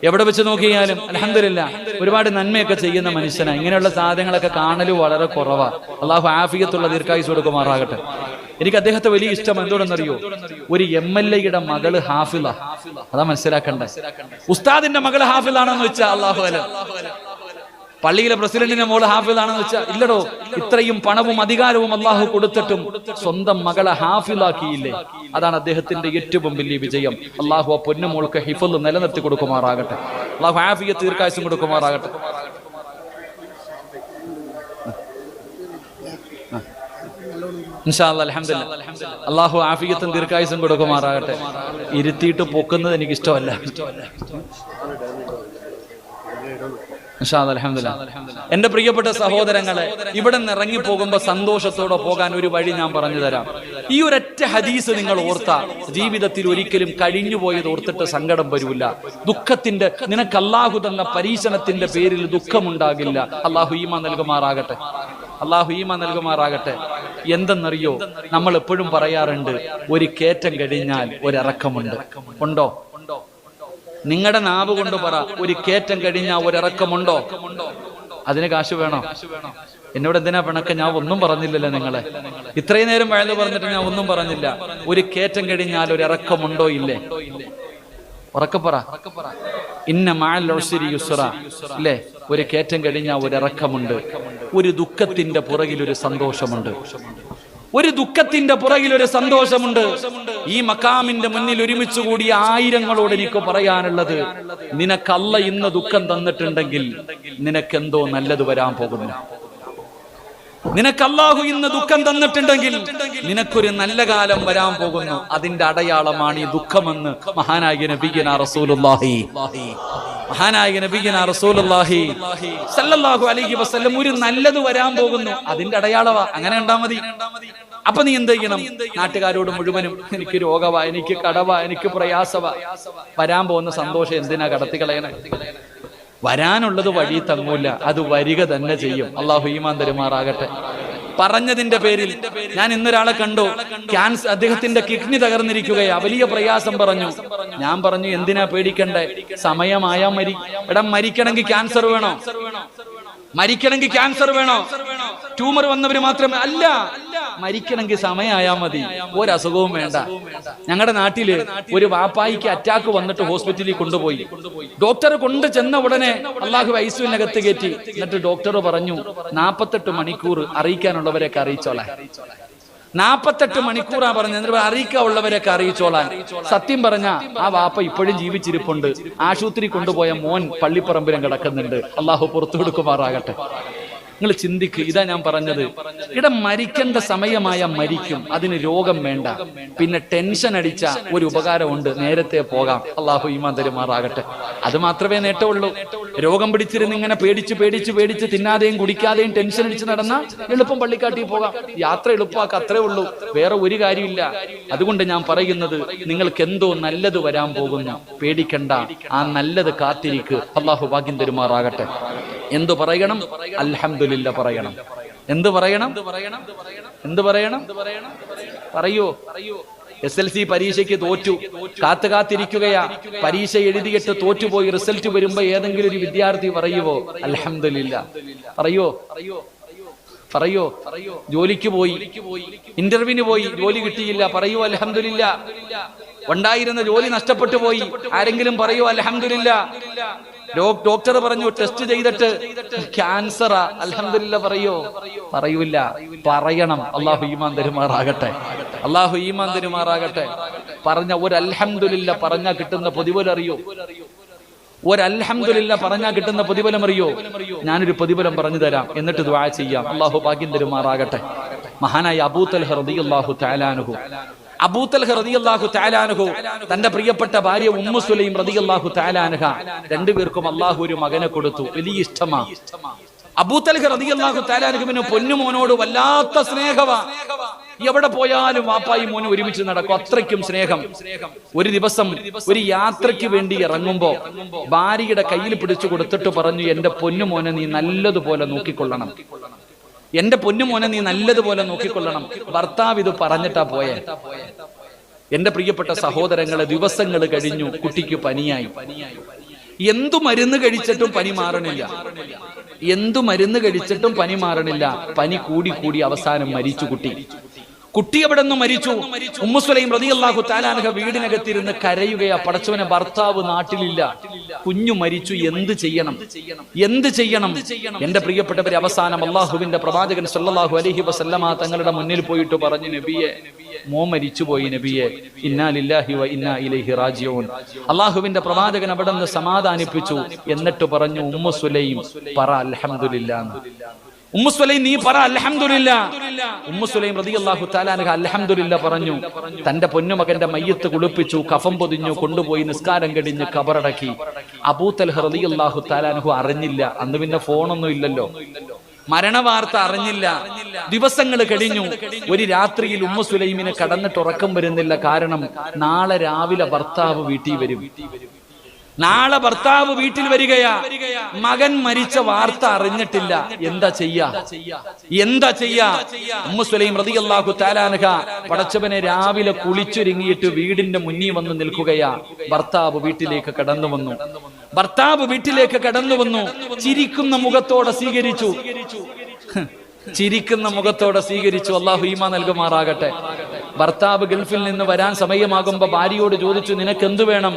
എവിടെ വെച്ച് നോക്കിയാലും അൽഹംദുലില്ലാഹ് ഒരുപാട് നന്മയൊക്കെ ചെയ്യുന്ന മനുഷ്യനാ. ഇങ്ങനെയുള്ള സാധനങ്ങളൊക്കെ കാണലും വളരെ കുറവാ. അള്ളാഹു ആഫിയത്തുള്ള ദീർഘായുസ്സ് കൊടുക്കുമാറാകട്ടെ. എനിക്ക് അദ്ദേഹത്തെ വലിയ ഇഷ്ടം എന്തുകൊണ്ടെന്നറിയോ? ഒരു MLA-യുടെ മകള് ഹാഫിള. അതാ മനസ്സിലാക്കണ്ടേ. ഉസ്താദിന്റെ മകള് ഹാഫിളാണെന്ന് വെച്ചാൽ അല്ലാഹു അല. പള്ളിയിലെ പ്രസിഡന്റിന്റെ മോള് ഹാഫിളാണെന്ന് വെച്ചാൽ ഇല്ലടോ. ഇത്രയും പണവും അധികാരവും അള്ളാഹു കൊടുത്തിട്ടും സ്വന്തം മകളെ ഹാഫിളാക്കിയില്ലേ? അതാണ് അദ്ദേഹത്തിന്റെ ഏറ്റവും വലിയ വിജയം. അള്ളാഹു ആ പൊന്നുമോൾക്ക് ഹിഫ്ള് നിലനിർത്തി കൊടുക്കുമാറാകട്ടെ. അള്ളാഹു ആഫിയത്ത് ദീർഘായുസ്സും കൊടുക്കുമാറാകട്ടെ. ഇൻഷാ അല്ലാഹ് അൽഹംദുലില്ലാഹ് അള്ളാഹു ആഫിയത്തും ദീർഘായുസ്സും കൊടുക്കുമാറാകട്ടെ. ഇരുത്തിയിട്ട് പൊക്കുന്നത് എനിക്ക് ഇഷ്ടമല്ല. എന്റെ പ്രിയപ്പെട്ട സഹോദരങ്ങളെ, ഇവിടെ നിന്ന് ഇറങ്ങി പോകുമ്പോ സന്തോഷത്തോടെ പോകാൻ ഒരു വഴി ഞാൻ പറഞ്ഞു തരാം. ഈ ഒരൊറ്റ ഹദീസ് നിങ്ങൾ ഓർത്താ ജീവിതത്തിൽ ഒരിക്കലും കഴിഞ്ഞു പോയത് ഓർത്തിട്ട് സങ്കടം വരൂല. ദുഃഖത്തിന്റെ, നിനക്ക് അല്ലാഹു തന്ന പരീക്ഷണത്തിന്റെ പേരിൽ ദുഃഖമുണ്ടാകില്ല. അല്ലാഹു ഈമാൻ നൽകുമാറാകട്ടെ, അല്ലാഹു ഈമാൻ നൽകുമാറാകട്ടെ. എന്തെന്നറിയോ? നമ്മൾ എപ്പോഴും പറയാറുണ്ട്, ഒരു കയറ്റം കഴിഞ്ഞാൽ ഒരിറക്കമുണ്ട്. ഉണ്ടോ? നിങ്ങളുടെ നാവ് കൊണ്ട് പറ, ഒരു കയറ്റം കഴിഞ്ഞാൽ ഒരിറക്കമുണ്ടോ? അതിന് കാശ് വേണോ? എന്നോട് എന്തിനാ പിണക്ക? ഞാൻ ഒന്നും പറഞ്ഞില്ലല്ലോ നിങ്ങളെ. ഇത്രയും നേരം വഴുത് പറഞ്ഞിട്ട് ഞാൻ ഒന്നും പറഞ്ഞില്ല. ഒരു കയറ്റം കഴിഞ്ഞാൽ ഒരിറക്കമുണ്ടോ? ഇല്ലേ? ഉറക്കപ്പറ. ഇന്ന മഅൽ ഉസ്രി യുസ്റ. അല്ലേ? ഒരു കയറ്റം കഴിഞ്ഞാൽ ഒരിറക്കമുണ്ട്. ഒരു ദുഃഖത്തിന്റെ പുറകിൽ ഒരു സന്തോഷമുണ്ട്. ഒരു ദുഃഖത്തിന്റെ പുറകിൽ ഒരു സന്തോഷമുണ്ട്. ഈ മക്കാമിന്റെ മുന്നിൽ ഒരുമിച്ച് കൂടിയ ആയിരങ്ങളോട് എനിക്ക് പറയാനുള്ളത്, നിനക്ക് അല്ലാഹ് ഇന്ന് ദുഃഖം തന്നിട്ടുണ്ടെങ്കിൽ നിനക്കെന്തോ നല്ലത് വരാൻ പോകുന്നു. നിനക്ക് അല്ലാഹു ഇന്ന് ദുഃഖം തന്നിട്ടുണ്ടെങ്കിൽ നിനക്കൊരു നല്ല കാലം വരാൻ പോകുന്നു. അതിന്റെ അടയാളമാണ് ഈ ദുഃഖമെന്ന് മഹാനായ നബിയുനാ റസൂലുള്ളാഹി സല്ലല്ലാഹു അലൈഹി വസല്ലം ഒരു നല്ലത് വരാൻ പോകുന്നു, അതിന്റെ അടയാളവാ. അങ്ങനെ കണ്ടാ മതി. അപ്പൊ നീ എന്ത് ചെയ്യണം? നാട്ടുകാരോട് മുഴുവനും എനിക്ക് രോഗവാ, എനിക്ക് കടവാ, എനിക്ക് പ്രയാസവാ. വരാൻ പോകുന്ന സന്തോഷം എന്തിനാ കടത്തിക്കളയണേ? വരാനുള്ളത് വഴി തങ്ങൂല, അത് വരിക തന്നെ ചെയ്യും. അള്ളാഹു ഈമാൻ തരുമാറാകട്ടെ. പറഞ്ഞതിന്റെ പേരിൽ ഞാൻ ഇന്നൊരാളെ കണ്ടു, ക്യാൻസർ, അദ്ദേഹത്തിന്റെ കിഡ്നി തകർന്നിരിക്കുകയാ, വലിയ പ്രയാസം പറഞ്ഞു. ഞാൻ പറഞ്ഞു, എന്തിനാ പേടിക്കണ്ടേ? സമയമായാ എടാ, മരിക്കണമെങ്കിൽ ക്യാൻസർ വേണോ? മരിക്കണമെങ്കിൽ ക്യാൻസർ വേണോ? ട്യൂമർ വന്നവര് മാത്രമേ അല്ല, മരിക്കണമെങ്കിൽ സമയമായാ മതി, ഒരസുഖവും വേണ്ട. ഞങ്ങളുടെ നാട്ടില് ഒരു വാപ്പായിക്ക് അറ്റാക്ക് വന്നിട്ട് ഹോസ്പിറ്റലിൽ കൊണ്ടുപോയി. ഡോക്ടർ കൊണ്ട് ചെന്ന ഉടനെ അള്ളാഹു ഐസിയുവിനകത്ത് കയറ്റി. എന്നിട്ട് ഡോക്ടർ പറഞ്ഞു, 48 മണിക്കൂർ അറിയിക്കാനുള്ളവരെയൊക്കെ അറിയിച്ചോളാം. 48 മണിക്കൂറാ പറഞ്ഞ അറിയിക്കാനുള്ളവരൊക്കെ അറിയിച്ചോളാൻ. സത്യം പറഞ്ഞ ആ വാപ്പ ഇപ്പോഴും ജീവിച്ചിരിപ്പുണ്ട്. ആശുപത്രി കൊണ്ടുപോയ മോൻ പള്ളിപ്പറമ്പിലും കിടക്കുന്നുണ്ട്. അള്ളാഹു പുറത്തു കൊടുക്കുമാറാകട്ടെ. നിങ്ങൾ ചിന്തിക്ക്, ഇതാ ഞാൻ പറഞ്ഞത്. ഇവിടെ മരിക്കേണ്ട സമയമായ മരിക്കും, അതിന് രോഗം വേണ്ട. പിന്നെ ടെൻഷൻ അടിച്ച ഒരു ഉപകാരമുണ്ട്, നേരത്തെ പോകാം. അള്ളാഹു ഈമാൻ തരുമാറാകട്ടെ. അത് മാത്രമേ നേട്ടമുള്ളൂ. രോഗം പിടിച്ചിരുന്ന് ഇങ്ങനെ പേടിച്ച് തിന്നാതെയും കുടിക്കാതെയും ടെൻഷൻ അടിച്ച് നടന്ന എളുപ്പം പള്ളിക്കാട്ടിൽ പോകാം. യാത്ര എളുപ്പമാക്കുക, അത്രേ ഉള്ളൂ. വേറെ ഒരു കാര്യമില്ല. അതുകൊണ്ട് ഞാൻ പറയുന്നത്, നിങ്ങൾക്ക് എന്തോ നല്ലത് വരാൻ പോകുന്നു, പേടിക്കണ്ട. ആ നല്ലത് കാത്തിരിക്ക്. അള്ളാഹു ഭാഗ്യം തരുമാറാകട്ടെ. എന്തു പറയണം? അൽഹംദുലില്ലാ പറയണം. എന്ത് പറയണം? പറയൂ. SLC പരീക്ഷയ്ക്ക് തോറ്റു, കാത്തിരിക്കുകയാ. പരീക്ഷ എഴുതിയിട്ട് തോറ്റുപോയി. റിസൾട്ട് വരുമ്പോ ഏതെങ്കിലും ഒരു വിദ്യാർത്ഥി പറയുവോ അൽഹംദുലില്ലാ? പറയോ? ജോലിക്ക് പോയി, ഇന്റർവ്യൂവിന് പോയി, ജോലി കിട്ടിയില്ല, പറയൂ അൽഹംദുലില്ലാ? ഉണ്ടായിരുന്ന ജോലി നഷ്ടപ്പെട്ടു പോയി, ആരെങ്കിലും പറയൂ അൽഹംദുലില്ലാ? ഡോക്ടർ പറഞ്ഞു ടെസ്റ്റ് ചെയ്തിട്ട് ക്യാൻസറാ, അൽഹംദുലില്ലാ പറയൂല? പറയണം. അള്ളാഹു ഈമാൻ തരുമാറാകട്ടെ. പറഞ്ഞ ഒരു അൽഹംദുലില്ലാ പറഞ്ഞാ കിട്ടുന്ന പ്രതിഫലം അറിയോ? ഒരു അൽഹംദുലില്ലാ പറഞ്ഞാൽ കിട്ടുന്ന പ്രതിഫലം അറിയോ? ഞാനൊരു പ്രതിഫലം പറഞ്ഞു തരാം, എന്നിട്ട് ദുആ ചെയ്യാം. അള്ളാഹു ഭാഗ്യം തരുമാറാകട്ടെ. മഹാനായ അബൂ തൽഹ റളിയല്ലാഹു തആല അൻഹു തന്റെ പ്രിയപ്പെട്ട ഭാര്യ ഉമ്മു സുലൈം റളിയല്ലാഹു തആല അൻഹ, രണ്ടുപേർക്കും അള്ളാഹു ഒരു മകനെ കൊടുത്തു. വലിയ ഇഷ്ടമാ. അബൂ തൽഹ റളിയല്ലാഹു തആല അൻഹുവിന് പൊന്നുമോനോട് വല്ലാത്ത സ്നേഹമാ. എവിടെ പോയാലും വാപ്പായും മോനും ഒരുമിച്ച് നടക്കും, അത്രയ്ക്കും സ്നേഹം. ഒരു ദിവസം ഒരു യാത്രയ്ക്ക് വേണ്ടി ഇറങ്ങുമ്പോ ഭാര്യയുടെ കയ്യിൽ പിടിച്ചു കൊടുത്തിട്ട് പറഞ്ഞു, എന്റെ പൊന്നുമോനെ നീ നല്ലതുപോലെ നോക്കിക്കൊള്ളണം. ഭർത്താവ് ഇത് പറഞ്ഞിട്ടാ പോയെ. എന്റെ പ്രിയപ്പെട്ട സഹോദരങ്ങളെ, ദിവസങ്ങൾ കഴിഞ്ഞു, കുട്ടിക്ക് പനിയായി. എന്തു മരുന്ന് കഴിച്ചിട്ടും പനി മാറണില്ല. പനി കൂടി അവസാനം മരിച്ചു കുട്ടി എവിടെ നിന്ന് മരിച്ചു? ഉമ്മു സുലൈം റളിയല്ലാഹു തആല അൻഹ വീടിനകത്തിരുന്ന് കരയുകയാ. പടച്ചവനെ, ഭർത്താവ് നാട്ടിലില്ല, കുഞ്ഞു മരിച്ചു, എന്ത് ചെയ്യണം? എന്റെ പ്രിയപ്പെട്ടവരെ, അവസാനം അള്ളാഹുവിന്റെ പ്രവാചകൻ സല്ലല്ലാഹു അലൈഹി വസല്ലമ തങ്ങളുടെ മുന്നിൽ പോയിട്ട് പറഞ്ഞു, നബിയെ, മോൻ മരിച്ചുപോയി നബിയെ, ഇന്നാ ലില്ലാഹി വ ഇന്നാ ഇലൈഹി റാജിഊൻ. അള്ളാഹുവിന്റെ പ്രവാചകൻ അവിടെ നിന്ന് സമാധാനിപ്പിച്ചു. എന്നിട്ട് പറഞ്ഞു, ഉമ്മു സുലൈം പറ അൽഹംദുലില്ലാ. ഉമ്മു സുലൈം, നീ പറ അൽഹംദുലില്ലാ. ഉമ്മു സുലൈം റളിയല്ലാഹു തആല അൻഹ അൽഹംദുലില്ലാ പറഞ്ഞു. തന്റെ പൊന്നുമകന്റെ മയ്യത്ത് കുളിപ്പിച്ചു, കഫം പൊതിഞ്ഞു, കൊണ്ടുപോയി നിസ്കാരം കഴിഞ്ഞ് ഖബറടക്കി. അബൂ തൽഹ റളിയല്ലാഹു തആല അൻഹു അറിഞ്ഞില്ല. അന്ന് പിന്നെ ഫോണൊന്നും ഇല്ലല്ലോ, മരണവാർത്ത അറിഞ്ഞില്ല. ദിവസങ്ങൾ കഴിഞ്ഞു. ഒരു രാത്രിയിൽ ഉമ്മു സുലൈമിന് കടന്നിട്ട് ഉറക്കം വരുന്നില്ല. കാരണം നാളെ രാവിലെ ഭർത്താവ് വീട്ടിൽ വരികയാ. മകൻ മരിച്ച വാർത്ത അറിഞ്ഞിട്ടില്ല. എന്താ ചെയ്യാ? ഉമ്മു സുലൈം റളിയല്ലാഹു തആല അൻഹ പടച്ചവനെ രാവിലെ കുളിച്ചൊരുങ്ങിയിട്ട് വീടിന്റെ മുന്നിൽ വന്ന് നിൽക്കുകയാ. ഭർത്താവ് വീട്ടിലേക്ക് കടന്നു വന്നു. ചിരിക്കുന്ന മുഖത്തോടെ സ്വീകരിച്ചു. അല്ലാഹു ഈമാൻ നൽകുമാറാകട്ടെ. ഭർത്താവ് ഗൾഫിൽ നിന്ന് വരാൻ സമയമാകുമ്പോ ഭാര്യയോട് ചോദിച്ചു, നിനക്ക് എന്ത് വേണം?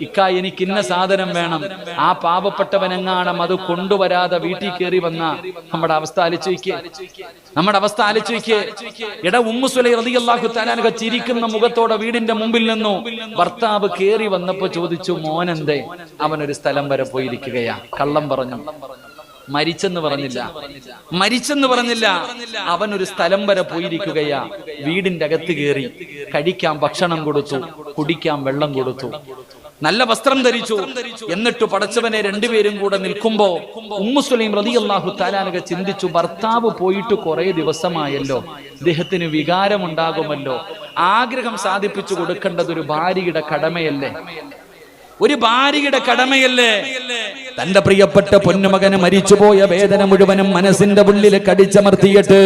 ഇക്ക, എനിക്ക് ഇന്ന സാധനം വേണം. ആ പാവപ്പെട്ടവനെങ്ങാണം അത് കൊണ്ടുവരാതെ വീട്ടിൽ കയറി വന്ന നമ്മുടെ അവസ്ഥ ആലോചിക്കേ. എടാ, ഉമ്മു സുലൈം റളിയല്ലാഹു തആല അൻഹ ചിരിക്കുന്ന മുഖത്തോടെ വീടിന്റെ മുമ്പിൽ നിന്നു. ഭർത്താവ് കയറി വന്നപ്പോ ചോദിച്ചു, മോനെന്തേ? അവനൊരു സ്ഥലം വരെ പോയിരിക്കുകയാ. കള്ളം പറഞ്ഞു, മരിച്ചെന്ന് പറഞ്ഞില്ല. അവൻ ഒരു സ്ഥലം വരെ പോയിരിക്കുകയാ. വീടിന്റെ അകത്ത് കയറി കഴിക്കാൻ ഭക്ഷണം കൊടുത്തു, കുടിക്കാൻ വെള്ളം കൊടുത്തു, നല്ല വസ്ത്രം ധരിച്ചു. എന്നിട്ട് പടച്ചവനെ രണ്ടുപേരും കൂടെ നിൽക്കുമ്പോ ഉമ്മു സുലൈം റളിയല്ലാഹു തആല അൻഹ ചിന്തിച്ചു, ഭർത്താവ് പോയിട്ട് കുറെ ദിവസമായല്ലോ, ഇദ്ദേഹത്തിന് വികാരമുണ്ടാകുമല്ലോ. ആഗ്രഹം സാധിപ്പിച്ചു കൊടുക്കേണ്ടത് ഒരു ഭാര്യയുടെ കടമയല്ലേ? തന്റെ പ്രിയപ്പെട്ട പൊന്നുമകന് മരിച്ചുപോയ വേദന മുഴുവനും മനസ്സിന്റെ ഉള്ളിൽ കടിച്ചമർത്തിയിട്ട്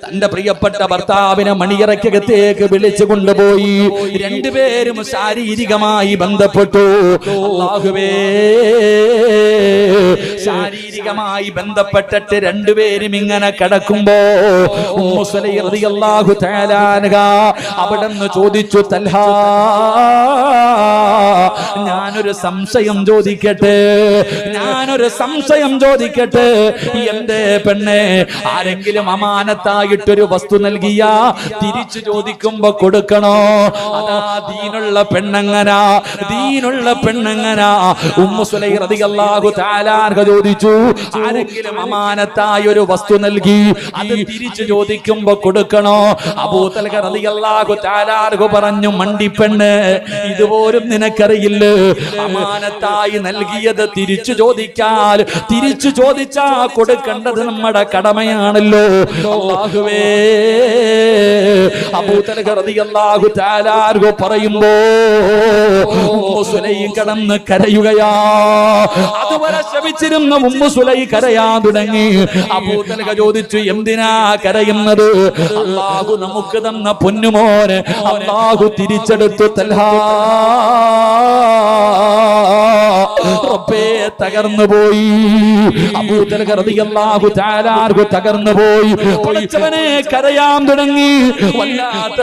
തന്റെ പ്രിയപ്പെട്ട ഭർത്താവിനെ മണിയറയ്ക്കകത്തേക്ക് വിളിച്ചു കൊണ്ടുപോയി. രണ്ടുപേരും ശാരീരികമായി ബന്ധപ്പെട്ടു. അല്ലാഹുവേ, ശാരീരികമായി ബന്ധപ്പെട്ടിട്ട് രണ്ടുപേരും ഇങ്ങനെ കിടക്കുമ്പോ ഉമ്മു സുലൈം റളിയല്ലാഹു തആല അൻഹ അവിടുന്ന് ചോദിച്ചു, തൽഹാ, ഞാൻ ഞാനൊരു സംശയം ചോദിക്കട്ടെ, എന്റെ പെണ്ണെ, ആരെങ്കിലും അമാനത്തായിട്ടൊരു വസ്തു നൽകിയാ തിരിച്ചു ചോദിക്കുമ്പോ കൊടുക്കണോ? അതാ ദീനുള്ള പെണ്ണങ്ങനാ. ഉമ്മു സുലൈം റളിയല്ലാഹു തആല അൻഹ ചോദിച്ചു, ആരെങ്കിലും അമാനത്തായി ഒരു വസ്തു നൽകി അത് തിരിച്ചു ചോദിക്കുമ്പോ കൊടുക്കണോ? അബൂ തൽഹ റളിയല്ലാഹു തആല അൻഹു പറഞ്ഞു, മണ്ടിപ്പെണ്ണ്, ഇതുപോലും നിനക്കറിയില്ലേ? അമാനത്തായി നൽകിയത് തിരിച്ചു ചോദിച്ചാ കൊടുക്കേണ്ടത് നമ്മുടെ കടമയാണല്ലോ. അല്ലാഹുവേ, അബൂ തൽഹ റളിയല്ലാഹു തആല അൻഹു പറയുമ്പോ ഉമ്മു സുലൈം കടന്ന് കരയുകയാ. അതുവരെ ശപിച്ചിരുന്ന ഉമ്മു സുലൈം കരയാൻ തുടങ്ങി. അബൂ തൽഹ ചോദിച്ചു, എന്തിനാ കരയുന്നത്? അല്ലാഹു നമുക്ക് തന്ന പൊന്നുമോനെ അല്ലാഹു തിരിച്ചെടുത്തു തൽഹ. റബ്ബേ, തകർന്നുപോയി. അബൂ തൽഹ റളിയല്ലാഹു തആല അൻഹു തകർന്നുപോയി. പടച്ചവനെ കരയാൻ തുടങ്ങി. വല്ലാത്ത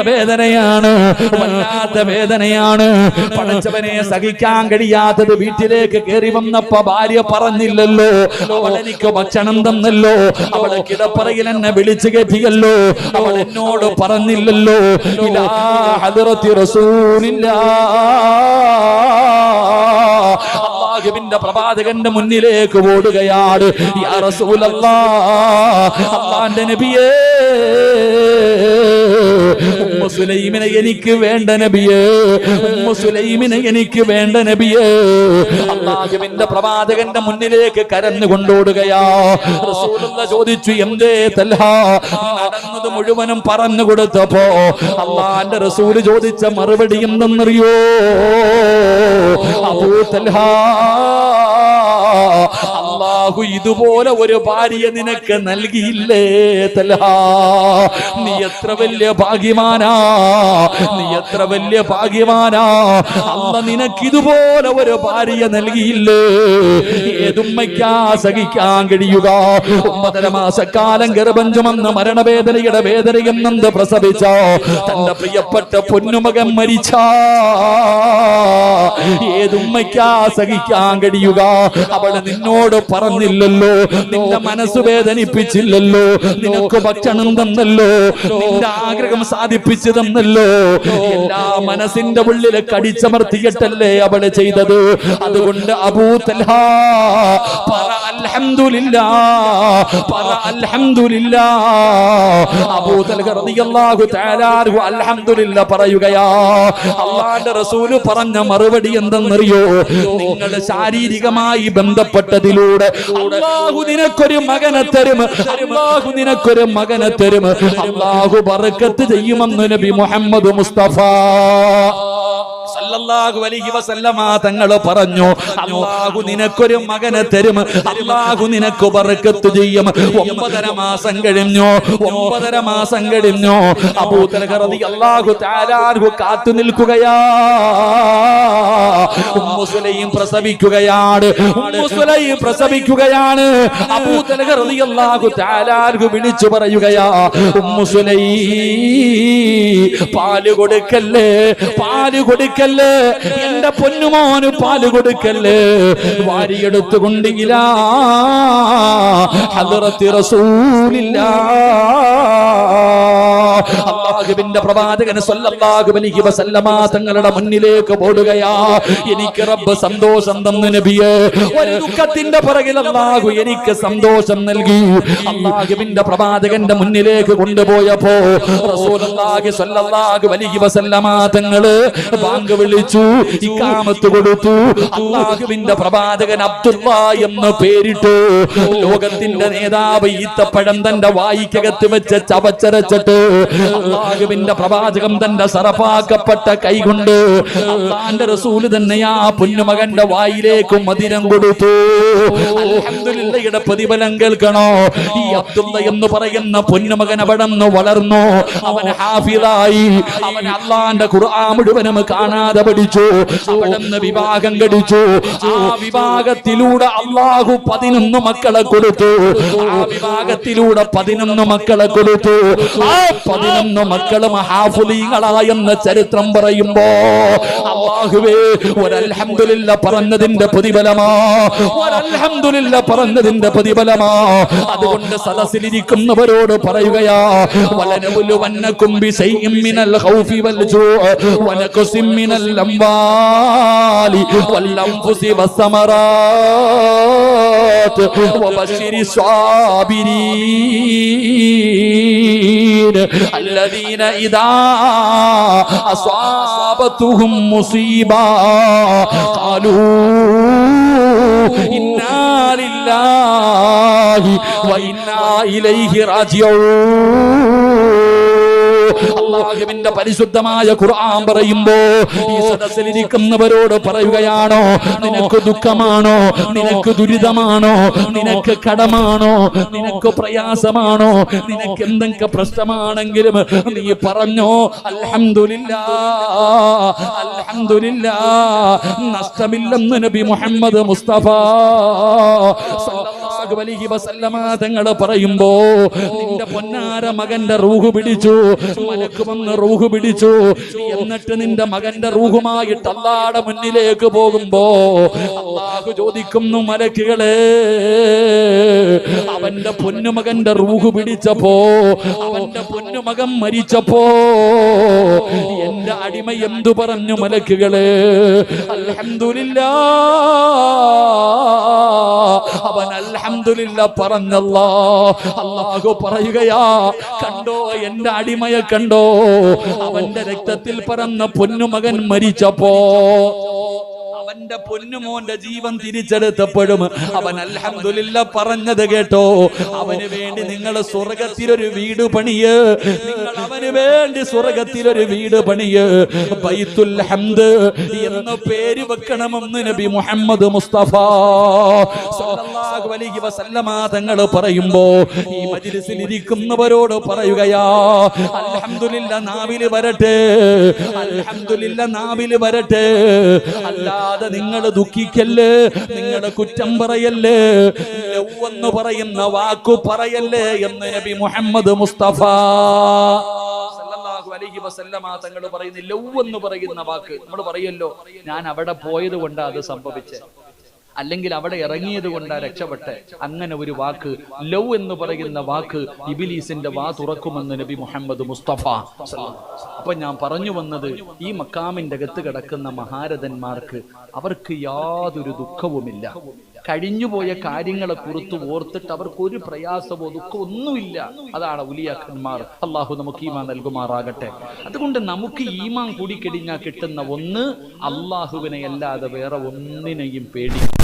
വേദനയാണ്. പടച്ചവനെ സഹിക്കാൻ കഴിയാത്തത് വീട്ടിലേക്ക് കയറി വന്നപ്പോ ഭാര്യ പറഞ്ഞില്ലല്ലോ, അവൾ എനിക്ക് ഭക്ഷണം തന്നല്ലോ, അവളെ കിടപ്പറയിൽ എന്നെ വിളിച്ചു കയറ്റിയല്ലോ, അവൾ എന്നോട് പറഞ്ഞില്ലല്ലോ. ഇലാ ഹദ്റത്തി റസൂലില്ലാഹ്, അല്ലാഹുവിന്റെ പ്രവാചകന്റെ മുന്നിലേക്ക് ഓടുകയാണ്. യാ റസൂലല്ലാഹ്, അല്ലാഹുവിന്റെ നബിയേ, ഉമ്മു സുലൈമിനെ എനിക്ക് വേണ്ട നബിയേ, അല്ലാഹുവിന്റെ പ്രവാചകന്റെ മുന്നിലേക്ക് കരഞ്ഞു കൊണ്ടോടുകയാ. റസൂലുള്ളാഹി ചോദിച്ചു, എന്തേ തൽഹ? നടന്നത് മുഴുവനും പറഞ്ഞു കൊടുത്തപ്പോ അല്ലാഹുവിന്റെ റസൂല് ചോദിച്ച മറുപടി എന്തെന്നറിയോ? അബൂ തൽഹ, അല്ലാഹു ഇതുപോലെ ഒരു ഭാര്യ നിനക്ക് നൽകിയില്ലേ തൽഹ? നീ എത്ര വലിയ ഭാഗ്യവാനാ. അല്ലാഹു നിനക്ക് ഇതുപോലെ ഒരു ഭാര്യ നൽകിയില്ലേ? ഏതുമ്മയ്ക്കാ സഹിക്കാൻ കഴിയുക? 9.5 മാസക്കാലം ഗർഭം ചുമന്ന് മരണവേദനയുടെ വേദനയും നൊന്ത് പ്രസവിച്ച തന്റെ പ്രിയപ്പെട്ട പൊന്നുമകൻ മരിച്ച ഏതുമ്മയ്ക്കാ സഹിക്കാൻ കഴിയുക? അവള് നിന്നോട് പറഞ്ഞില്ലല്ലോ, നിന്റെ മനസ്സ് വേദനിപ്പിച്ചില്ലല്ലോ, നിനക്ക് ഭക്ഷണം തന്നല്ലോ, നിന്റെ ആഗ്രഹം സാധിപ്പിച്ചു തന്നല്ലോ. എല്ലാ മനസ്സിന്റെ ഉള്ളില് കടിച്ചമർത്തിയിട്ടല്ലേ അവള് ചെയ്തത്. അതുകൊണ്ട് അബൂ തൽഹ, പറ അൽഹംദുലില്ലാഹ്. അബൂ തൽഹ റളിയല്ലാഹു തആല അൻഹു അൽഹംദുലില്ലാഹ് പറയുകയാ. അല്ലാഹുവിന്റെ റസൂല് പറഞ്ഞ മറുപടി എന്തെന്നറിയോ? നിങ്ങൾ ശാരീരികമായി ബന്ധപ്പെട്ടതിലൂടെ അല്ലാഹു നിനക്കൊരു മകനെ തരും. അല്ലാഹു ബറക്കത്ത് ചെയ്യുമെന്ന് നബി മുഹമ്മദ് മുസ്തഫ സല്ലല്ലാഹു അലൈഹി വസല്ലമ തങ്ങൾ പറഞ്ഞു, അല്ലാഹു നിനക്കൊരു മകനെ തരും, അല്ലാഹു നിനക്ക് ബറക്കത്ത് ചെയ്യും. 9.5 മാസം കഴിഞ്ഞു. അബൂ തൽഹ റളിയല്ലാഹു തആല അൻഹു കാത്തു നിൽക്കുകയാ. Ummu Sulaim പ്രസവിക്കുകയാണ്. അബൂ തൽഹ റളിയല്ലാഹു തആല അൻഹു വിളിച്ചു പറയുകയാ, ഉമ്മു സുലൈം, പാല് കൊടുക്കല്ലേ, എന്റെ പൊന്നുമോന് പാല് കൊടുക്കല്ലേ. വാരിയെടുത്തുകൊണ്ട് ഇലാ ഹദ്റത്തി റസൂലില്ലാഹ്, അല്ലാഹുവിന്റെ പ്രവാചകൻ സല്ലല്ലാഹു അലൈഹി വസല്ലമ തങ്ങളുടെ മുന്നിലേക്ക് ഓടുകയാ. എനിക്ക് റബ്ബ് സന്തോഷം തന്നു നബിയേ. ഒരു ദുഃഖത്തിന്റെ പുറകിൽ അല്ലാഹു എനിക്ക് സന്തോഷം നൽകി. അല്ലാഹുവിന്റെ പ്രവാചകന്റെ മുന്നിലേക്ക് കൊണ്ടുപോയപ്പോ റസൂലുള്ളാഹി സ്വല്ലല്ലാഹു അലൈഹി വസല്ലമ തങ്ങള് ബാങ്ക് വിളിച്ചു, ഇഖാമത്ത് കൊടുത്തു. അല്ലാഹുവിന്റെ പ്രവാചകൻ അബ്ദുള്ള എന്ന് പേരിട്ടു. ലോകത്തിന്റെ നേതാവ് ഈത്തപ്പഴം തന്റെ വായിക്കകത്ത് വെച്ച് ചവച്ചരച്ചിട്ട് അല്ലാഹുവിന്റെ പ്രവാചകൻ തന്റെ സറഫാക്കപ്പെട്ട കൈകൊണ്ട് അല്ലാഹുവിന്റെ റസൂല് തന്നെയാ പൊന്നുമകന്റെ വായിലേക്ക് മധുരം കൊടുത്തു. അൽഹംദുലില്ലാഹയുടെ പ്രതിഫലം കേൾക്കണോ? ഈ അബ്ദുള്ള എന്ന് പറയുന്ന പൊന്നുമകൻ അവിടെ നിന്ന് വളർന്നു. അവൻ ഹാഫിളായി. അവൻ അല്ലാഹുവിന്റെ ഖുർആൻ മുഴുവനും കാണാതെ പഠിച്ചു. അവിടെ നിന്ന് വിവാഹം കഴിച്ചു. ആ വിവാഹത്തിലൂടെ അല്ലാഹു 11 മക്കളെ കൊടുത്തു. ആ 11 മക്കളെ കൊടുത്തു. ആ 11 മക്കളും ഹാഫിളീങ്ങളായെന്ന ചരിത്രം പറയുമ്പോ അല്ലാഹുവേ ഒരൽഹംദുലില്ലാ പറഞ്ഞതിന്റെ പ്രതിഫലമാ, ഒരൽഹംദുലില്ലാ പറഞ്ഞതിന്റെ പ്രതിഫലമാ. അതുകൊണ്ട് സദസ്സിലിരിക്കുന്നവരോട് പറയുകയാ, വലനബുലുവന്നകും ബിശൈഇൻ മിനൽ ഖൗഫി വൽ ജൂഅ് വനഖസിൻ മിനൽ അംവാലി വൽ അൻഫുസി വസ്സമറാത്ത് വബശ്ശിരി സ്വാബിരീൻ الذين إذا أصابتهم مصيبة قالوا إنا لله وإنا إليه راجعون. അല്ലാഹുവിന്റെ പരിശുദ്ധമായ ഖുർആൻ പറയുമ്പോ ഈ സദസ്സിലിരിക്കുന്നവരോട് പറയുകയാണോ, നിനക്ക് ദുഃഖമാണോ, നിനക്ക് ദുരിതമാണോ, നിനക്ക് കടമാണോ, നിനക്ക് പ്രയാസമാണോ, നിനക്ക് എന്തൊക്കെ പ്രശ്നമാണെങ്കിലും നീ പറഞ്ഞോ അൽഹംദുലില്ലാ, അൽഹംദുലില്ലാ. നഷ്ടമില്ലെന്ന് നബി മുഹമ്മദ് മുസ്തഫ സല്ലല്ലാഹു അലൈഹി വസല്ലമ തങ്ങൾ പറയുമ്പോ നിന്റെ പൊന്നാര മകന്റെ റൂഹ് പിടിച്ചു, മലക്ക് വന്ന് റൂഹ് പിടിച്ചു. എന്നിട്ട് നിന്റെ മകന്റെ റൂഹുമായിട്ട് അല്ലാഹുവിന്റെ മുന്നിലേക്ക് പോകുമ്പോ അല്ലാഹു ചോദിക്കുന്നു, മലക്കുകളെ അവന്റെ പൊന്നുമകന്റെ റൂഹ് പിടിച്ചപ്പോ, അവന്റെ പൊന്നുമകൻ മരിച്ചപ്പോ എന്റെ അടിമ എന്തു പറഞ്ഞു മലക്കുകളെ? അൽഹംദുലില്ലാ. അവൻ അൽഹംദുലില്ലാ പറഞ്ഞല്ലോ. അല്ലാഹു പറയുകയാ, കണ്ടോ എന്റെ അടിമയെ കണ്ടോ, അവന്റെ രക്തത്തിൽ പറന്ന പൊന്നുമകൻ മരിച്ചപ്പോ അവന്റെ പൊന്നുമോന്റെ ജീവൻ തിരിച്ചെടുത്തപ്പോഴും അവൻ അൽഹംദുലില്ലാ പറഞ്ഞത് കേട്ടോ. അവന് വേണ്ടി നിങ്ങൾ സ്വർഗത്തിലൊരു വീട് പണിയ്, നിങ്ങൾ അവന് വേണ്ടി സ്വർഗത്തിലൊരു വീട് പണിയ്, ബൈത്തുൽ ഹംദ് എന്ന പേര് വെക്കണമെന്ന് നബി മുഹമ്മദ് മുസ്തഫ സല്ലല്ലാഹു അലൈഹി വസല്ലമ തങ്ങൾ പറയുമ്പോ ഈ മജ്ലിസിൽ ഇരിക്കുന്നവരോട് പറയുകയാ, അൽഹംദുലില്ലാ നാവിൽ വരട്ടെ, അൽഹംദുലില്ലാ നാവിൽ വരട്ടെ. അല്ലാതെ നിങ്ങൾ ദുഃഖിക്കല്ലേ, നിങ്ങൾ കുറ്റം പറയല്ലേ, എന്ന് പറയുന്ന വാക്കു പറയല്ലേ എന്ന് നബി മുഹമ്മദ് മുസ്തഫ സല്ലല്ലാഹു അലൈഹി വസല്ലമ തങ്ങൾ പറയുന്നില്ല. എന്ന് പറയുന്ന വാക്ക് നമ്മൾ പറയല്ലോ, ഞാൻ അവിടെ പോയത് കൊണ്ടാ അത് സംഭവിച്ചത്, അല്ലെങ്കിൽ അവിടെ ഇറങ്ങിയത് കൊണ്ടാ രക്ഷപ്പെട്ടെ. അങ്ങനെ ഒരു വാക്ക്, ലൗ എന്ന് പറയുന്ന വാക്ക് ഇബ്ലീസിന്റെ വാ തുറക്കുമെന്ന് നബി മുഹമ്മദ് മുസ്തഫ. അപ്പൊ ഞാൻ പറഞ്ഞു വന്നത്, ഈ മക്കാമിന്റെ അകത്ത് കിടക്കുന്ന മഹാരഥന്മാർക്ക് അവർക്ക് യാതൊരു ദുഃഖവുമില്ല. കഴിഞ്ഞുപോയ കാര്യങ്ങളെ കുറിച്ച് ഓർത്തിട്ട് അവർക്ക് ഒരു പ്രയാസമോ ദുഃഖമോ ഒന്നുമില്ല. അതാണ് ഉലിയാക്കന്മാർ. അള്ളാഹു നമുക്ക് ഈമാൻ നൽകുമാറാകട്ടെ. അതുകൊണ്ട് നമുക്ക് ഈമാൻ കൂടിക്കഴിഞ്ഞാൽ കിട്ടുന്ന ഒന്ന്, അള്ളാഹുവിനെ അല്ലാതെ വേറെ ഒന്നിനെയും പേടിയില്ല.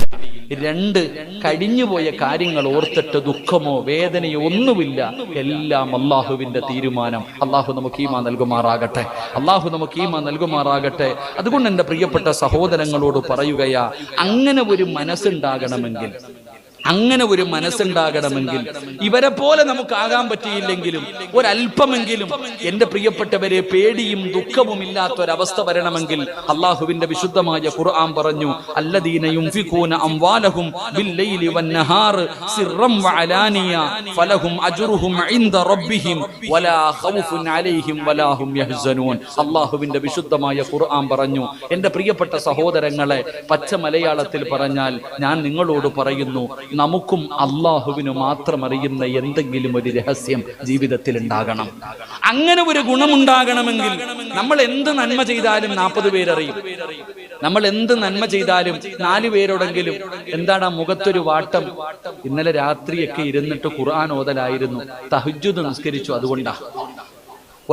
2, കഴിഞ്ഞുപോയ കാര്യങ്ങൾ ഓർത്തിട്ട് ദുഃഖമോ വേദനയോ ഒന്നുമില്ല. എല്ലാം അള്ളാഹുവിന്റെ തീരുമാനം. അള്ളാഹു നമുക്ക് ഈമാൻ നൽകുമാറാകട്ടെ, അള്ളാഹു നമുക്ക് ഈമാൻ നൽകുമാറാകട്ടെ. അതുകൊണ്ട് എൻ്റെ പ്രിയപ്പെട്ട സഹോദരങ്ങളോട് പറയുകയാ, അങ്ങനെ ഒരു മനസ്സുണ്ടാകണമെങ്കിൽ, അങ്ങനെ ഒരു മനസ്സുണ്ടാകണമെങ്കിൽ, ഇവരെ പോലെ നമുക്കാകാൻ പറ്റിയില്ലെങ്കിലും ഒരല്പമെങ്കിലും എൻ്റെ പ്രിയപ്പെട്ടവരെ പേടിയും ദുഃഖവും ഇല്ലാത്തൊരവസ്ഥ വരണമെങ്കിൽ അള്ളാഹുവിന്റെ വിശുദ്ധമായ ഖുർആൻ പറഞ്ഞു, അല്ലദീന യുൻഫിഖൂന അംവാലഹും ബില്ലൈലി വന്നഹാർ സിർറൻ വഅലാനിയ ഫലഹും അജ്റുഹും ഇൻദ റബ്ബിഹിം വലാ ഖൗഫുൻ അലൈഹിം വലാ ഹും യഹ്സനൂൻ. അള്ളാഹുവിന്റെ വിശുദ്ധമായ ഖുർആൻ പറഞ്ഞു, എൻ്റെ പ്രിയപ്പെട്ട സഹോദരങ്ങളെ, പച്ച മലയാളത്തിൽ പറഞ്ഞാൽ ഞാൻ നിങ്ങളോട് പറയുന്നു, നമുക്കും അള്ളാഹുവിന് മാത്രം അറിയുന്ന എന്തെങ്കിലും ഒരു രഹസ്യം ജീവിതത്തിൽ ഉണ്ടാകണം. അങ്ങനെ ഒരു ഗുണമുണ്ടാകണമെങ്കിൽ നമ്മൾ എന്ത് നന്മ ചെയ്താലും 40 പേരറിയും. നമ്മൾ എന്ത് നന്മ ചെയ്താലും 4 പേരോടെങ്കിലും എന്താണ് മുഖത്തൊരു വാട്ടം. ഇന്നലെ രാത്രിയൊക്കെ ഇരുന്നിട്ട് ഖുർആൻ ഓതലായിരുന്നു, തഹജ്ജുദ് നിസ്കരിച്ചു, അതുകൊണ്ടാ.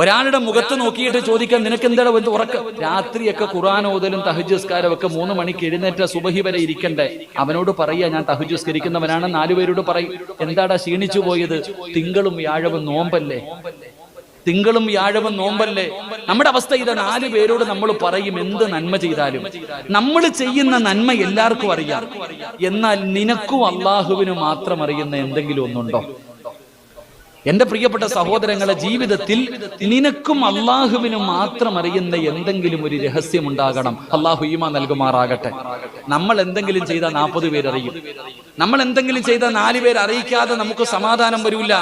ഒരാളുടെ മുഖത്ത് നോക്കിയിട്ട് ചോദിക്കാൻ, നിനക്ക് എന്താണ് ഉറക്കം? രാത്രിയൊക്കെ ഖുർആൻ ഓതലും തഹജ്ജുദ് നിസ്കാരവും ഒക്കെ 3 മണിക്ക് എഴുന്നേറ്റ സുബഹി വരെ ഇരിക്കണ്ടേ? അവനോട് പറയാ, ഞാൻ തഹജ്ജുദ് നിസ്കരിക്കുന്നവനാണ്. 4 പേരോട് പറയും, എന്താടാ ക്ഷീണിച്ചു പോയത്? തിങ്കളും വ്യാഴവും നോമ്പല്ലേ, തിങ്കളും വ്യാഴവും നോമ്പല്ലേ. നമ്മുടെ അവസ്ഥ ഇതാ. 4 പേരോട് നമ്മൾ പറയും എന്ത് നന്മ ചെയ്താലും. നമ്മൾ ചെയ്യുന്ന നന്മ എല്ലാവർക്കും അറിയാം, എന്നാൽ നിനക്കും അള്ളാഹുവിന് മാത്രം അറിയുന്ന എന്തെങ്കിലും ഒന്നുണ്ടോ? എന്റെ പ്രിയപ്പെട്ട സഹോദരങ്ങളെ, ജീവിതത്തിൽ നിനക്കും അള്ളാഹുവിനും മാത്രം അറിയുന്ന എന്തെങ്കിലും ഒരു രഹസ്യം ഉണ്ടാകണം. അള്ളാഹു ഈമാൻ നൽകുമാറാകട്ടെ. നമ്മൾ എന്തെങ്കിലും ചെയ്താൽ 40 പേരറിയും. നമ്മൾ എന്തെങ്കിലും ചെയ്താൽ 4 പേര് അറിയിക്കാതെ നമുക്ക് സമാധാനം വരില്ല.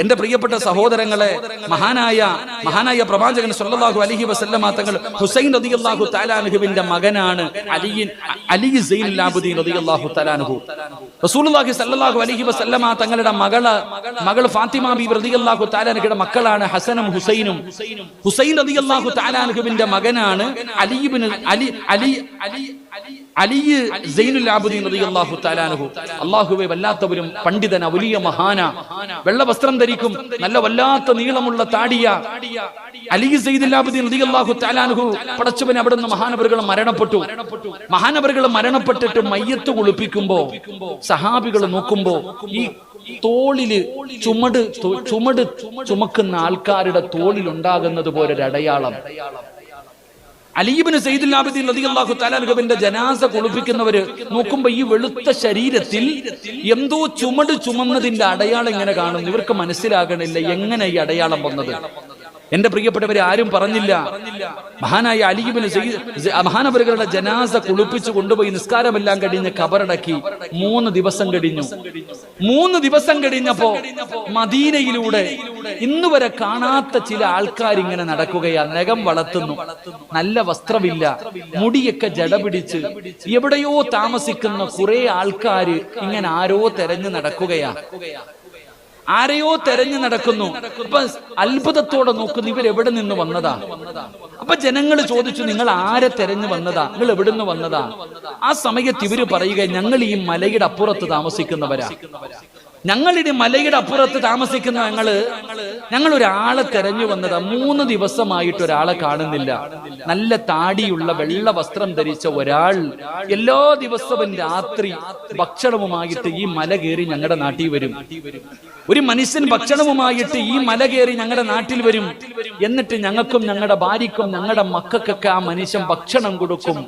എന്റെ പ്രിയപ്പെട്ട സഹോദരങ്ങളെ, മഹാനായ പ്രവാചകൻ സല്ലല്ലാഹു അലൈഹി വസല്ലമ തങ്ങൾ ഹുസൈൻ റളിയല്ലാഹു തആല അൻഹുവിന്റെ മകനാണ് അലി സൈനുൽ ആബിദീൻ റളിയല്ലാഹു തആല അൻഹു. റസൂലുള്ളാഹി സല്ലല്ലാഹു അലൈഹി വസല്ലമ തങ്ങളുടെ മകൾ ഫാത്തിമ ബീബി റളിയല്ലാഹു തആല അൻഹയുടെ മക്കളാണ് ഹസനും ഹുസൈനും. ഹുസൈൻ റളിയല്ലാഹു തആല അൻഹുവിന്റെ മകനാണ് അലി സൈനുൽ ആബിദീൻ റളിയല്ലാഹു തആല അൻഹു. അല്ലാഹുവേ, വല്ലാത്തവരും പണ്ഡിതന, വലിയ മഹാന, വെള്ള വസ്ത്രം ധരിക്കും, നല്ല വല്ലാത്ത നീളമുള്ള താടിയ അലി സൈനുൽ ആബിദീൻ റളിയല്ലാഹു തആല അൻഹു പടച്ചവനെ അവിടുന്ന് മഹാനവറുകൾ മരണപ്പെട്ടിട്ട് മയ്യത്ത് കുളിപ്പിക്കുമ്പോ സഹാബികൾ നോക്കുമ്പോ ഈ തോളില് ചുമക്കുന്ന ആൾക്കാരുടെ തോളിൽ ഉണ്ടാകുന്നത് പോലെ ഒരു അടയാളം. അലി ഇബ്നു സൈദുൽ ആബിദീൻ റളിയല്ലാഹു തആല അൻഹുവിന്റെ ജനാസ കുളിപ്പിക്കുന്നവര് നോക്കുമ്പോ ഈ വെളുത്ത ശരീരത്തിൽ എന്തോ ചുമന്നതിന്റെ അടയാളം ഇങ്ങനെ കാണുന്നു. ഇവർക്ക് മനസ്സിലാകണില്ല എങ്ങനെ ഈ അടയാളം വന്നത്. എന്റെ പ്രിയപ്പെട്ടവരെ, ആരും പറഞ്ഞില്ല. മഹാനായ അലി ഇബ്നു മഹാനവറുകളുടെ ജനാസ കുളിപ്പിച്ചു കൊണ്ടുപോയി നിസ്കാരമെല്ലാം കഴിഞ്ഞ് കബറടക്കി 3 ദിവസം കഴിഞ്ഞു. 3 ദിവസം കഴിഞ്ഞപ്പോ മദീനയിലൂടെ ഇന്നുവരെ കാണാത്ത ചില ആൾക്കാർ ഇങ്ങനെ നടക്കുകയാണ്. നഖം വളർത്തുന്നു, നല്ല വസ്ത്രമില്ല, മുടിയൊക്കെ ജട പിടിച്ച് എവിടെയോ താമസിക്കുന്ന കുറെ ആൾക്കാര് ഇങ്ങനെ ആരോ തെരഞ്ഞു നടക്കുകയാണ്. ആരെയോ തെരഞ്ഞു നടക്കുന്നു. അപ്പൊ അത്ഭുതത്തോടെ നോക്കുന്നു, ഇവരെവിടെ നിന്ന് വന്നതാ? അപ്പൊ ജനങ്ങൾ ചോദിച്ചു, നിങ്ങൾ ആരെ തെരഞ്ഞു വന്നതാ? നിങ്ങൾ എവിടുന്ന് വന്നതാ? ആ സമയത്ത് ഇവര് പറയുക, ഞങ്ങൾ ഈ മലയുടെ അപ്പുറത്ത് താമസിക്കുന്നവരാ. ഞങ്ങളുടെ മലയുടെ അപ്പുറത്ത് താമസിക്കുന്ന ഞങ്ങൾ ഒരാളെ തെരഞ്ഞു വന്നതാ. 3 ദിവസമായിട്ട് ഒരാളെ കാണുന്നില്ല. നല്ല താടിയുള്ള വെള്ള വസ്ത്രം ധരിച്ച ഒരാൾ എല്ലാ ദിവസവും രാത്രി ഭക്ഷണവുമായിട്ട് ഈ മല കയറി ഞങ്ങളുടെ നാട്ടിൽ വരും. ഒരു മനുഷ്യൻ ഭക്ഷണവുമായിട്ട് ഈ മല കയറി ഞങ്ങളുടെ നാട്ടിൽ വരും. എന്നിട്ട് ഞങ്ങൾക്കും ഞങ്ങളുടെ ഭാര്യക്കും ഞങ്ങളുടെ മക്കൾക്കൊക്കെ ആ മനുഷ്യൻ ഭക്ഷണം കൊടുക്കും.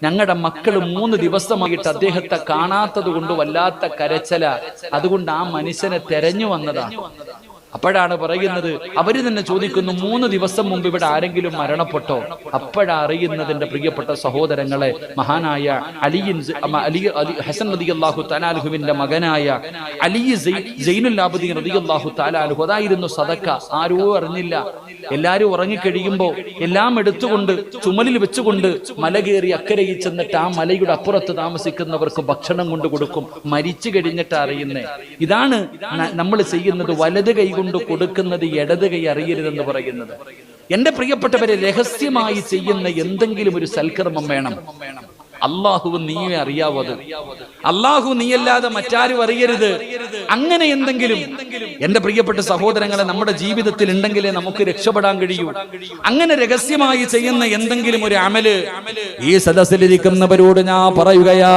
ഞങ്ങളുടെ മക്കൾ 3 ദിവസമായിട്ട് അദ്ദേഹത്തെ കാണാത്തത് കൊണ്ട് വല്ലാത്ത കരച്ചല. അതുകൊണ്ട് ആ മനുഷ്യനെ തെരഞ്ഞു വന്നതാ. അപ്പോഴാണ് പറയുന്നത്, അവര് തന്നെ ചോദിക്കുന്നു, 3 ദിവസം മുമ്പ് ഇവിടെ ആരെങ്കിലും മരണപ്പെട്ടോ? അപ്പോഴാ അറിയുന്നതിന്റെ പ്രിയപ്പെട്ട സഹോദരങ്ങളെ, മഹാനായ ഹസൻ റളിയല്ലാഹു തആല അൻഹുവിന്റെ മകനായ അലി സൈനുൽ ആബിദീൻ റളിയല്ലാഹു തആല അൻഹു, അതായിരുന്നു സദക്ക. ആരോ അറിഞ്ഞില്ല. എല്ലാരും ഉറങ്ങിക്കഴിയുമ്പോ എല്ലാം എടുത്തുകൊണ്ട് ചുമലിൽ വെച്ചുകൊണ്ട് മല കയറി അക്കരയിൽ ചെന്നിട്ട് ആ മലയുടെ അപ്പുറത്ത് താമസിക്കുന്നവർക്ക് ഭക്ഷണം കൊണ്ട് കൊടുക്കും. മരിച്ചു കഴിഞ്ഞിട്ട് അറിയുന്നേ. ഇതാണ് നമ്മൾ ചെയ്യുന്നത്. വലത് കൈ കൊണ്ട് കൊടുക്കുന്നത് ഇടത് കൈ അറിയരുതെന്ന് പറയുന്നത്. എന്റെ പ്രിയപ്പെട്ടവരെ, രഹസ്യമായി ചെയ്യുന്ന എന്തെങ്കിലും ഒരു സൽക്കർമ്മം വേണം. അള്ളാഹു നീയെ അറിയാവൂ. അത് അള്ളാഹു നീയല്ലാതെ മറ്റാരും അറിയരുത്. അങ്ങനെ എന്തെങ്കിലും എന്റെ പ്രിയപ്പെട്ട സഹോദരങ്ങളെ നമ്മുടെ ജീവിതത്തിൽ ഉണ്ടെങ്കിലേ നമുക്ക് രക്ഷപ്പെടാൻ കഴിയൂ. അങ്ങനെ രഹസ്യമായി ചെയ്യുന്ന എന്തെങ്കിലും ഒരു അമല് ഈ സദസ്സിലിരിക്കുന്നവരോട് ഞാൻ പറയുകയാ,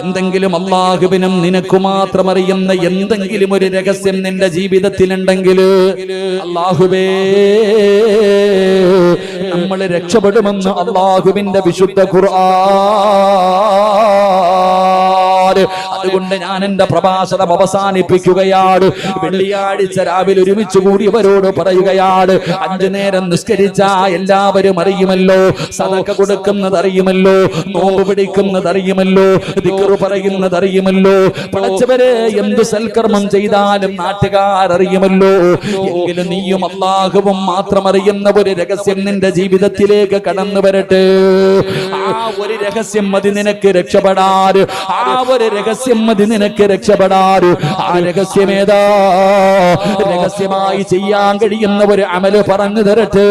എന്തെങ്കിലും അള്ളാഹുവിനും നിനക്ക് മാത്രം അറിയുന്ന എന്തെങ്കിലും ഒരു രഹസ്യം നിന്റെ ജീവിതത്തിൽ ഉണ്ടെങ്കിൽ അള്ളാഹുവേ, നമ്മൾ രക്ഷപ്പെടുമെന്ന് അള്ളാഹുവിന്റെ വിശുദ്ധ ഖുർആൻ. അതുകൊണ്ട് ഞാൻ എന്റെ പ്രഭാഷണം അവസാനിപ്പിക്കുകയാണ്. വെള്ളിയാഴ്ച രാവിലെ ഒരുമിച്ച് കൂടിയവരോട് പറയുകയാണ്, 5 നേരം നിസ്കരിച്ച എല്ലാവരും അറിയുമല്ലോ, സദഖ കൊടുക്കുന്നത് അറിയുമല്ലോ, നോമ്പ് പിടിക്കുന്നത് അറിയുമല്ലോ, ദിക്റ് പറയുന്നത് അറിയുമല്ലോ, പടച്ചവരെ എന്ത് സൽക്കർമ്മം ചെയ്താലും നാട്ടുകാർ അറിയുമല്ലോ. എങ്കിലും നീയും അല്ലാഹുവും മാത്രം അറിയുന്ന ഒരു രഹസ്യം നിന്റെ ജീവിതത്തിലേക്ക് കടന്നു വരട്ടെ. ആ ഒരു രഹസ്യം മതി നിനക്ക് രക്ഷപ്പെടാൻ. ആ ഒരു രഹസ്യം മതി നിനക്ക് രക്ഷപ്പെടാൻ. ആ രഹസ്യമേതാ? രഹസ്യമായി ചെയ്യാൻ കഴിയുന്ന ഒരു അമല് പറഞ്ഞു തരട്ടെ.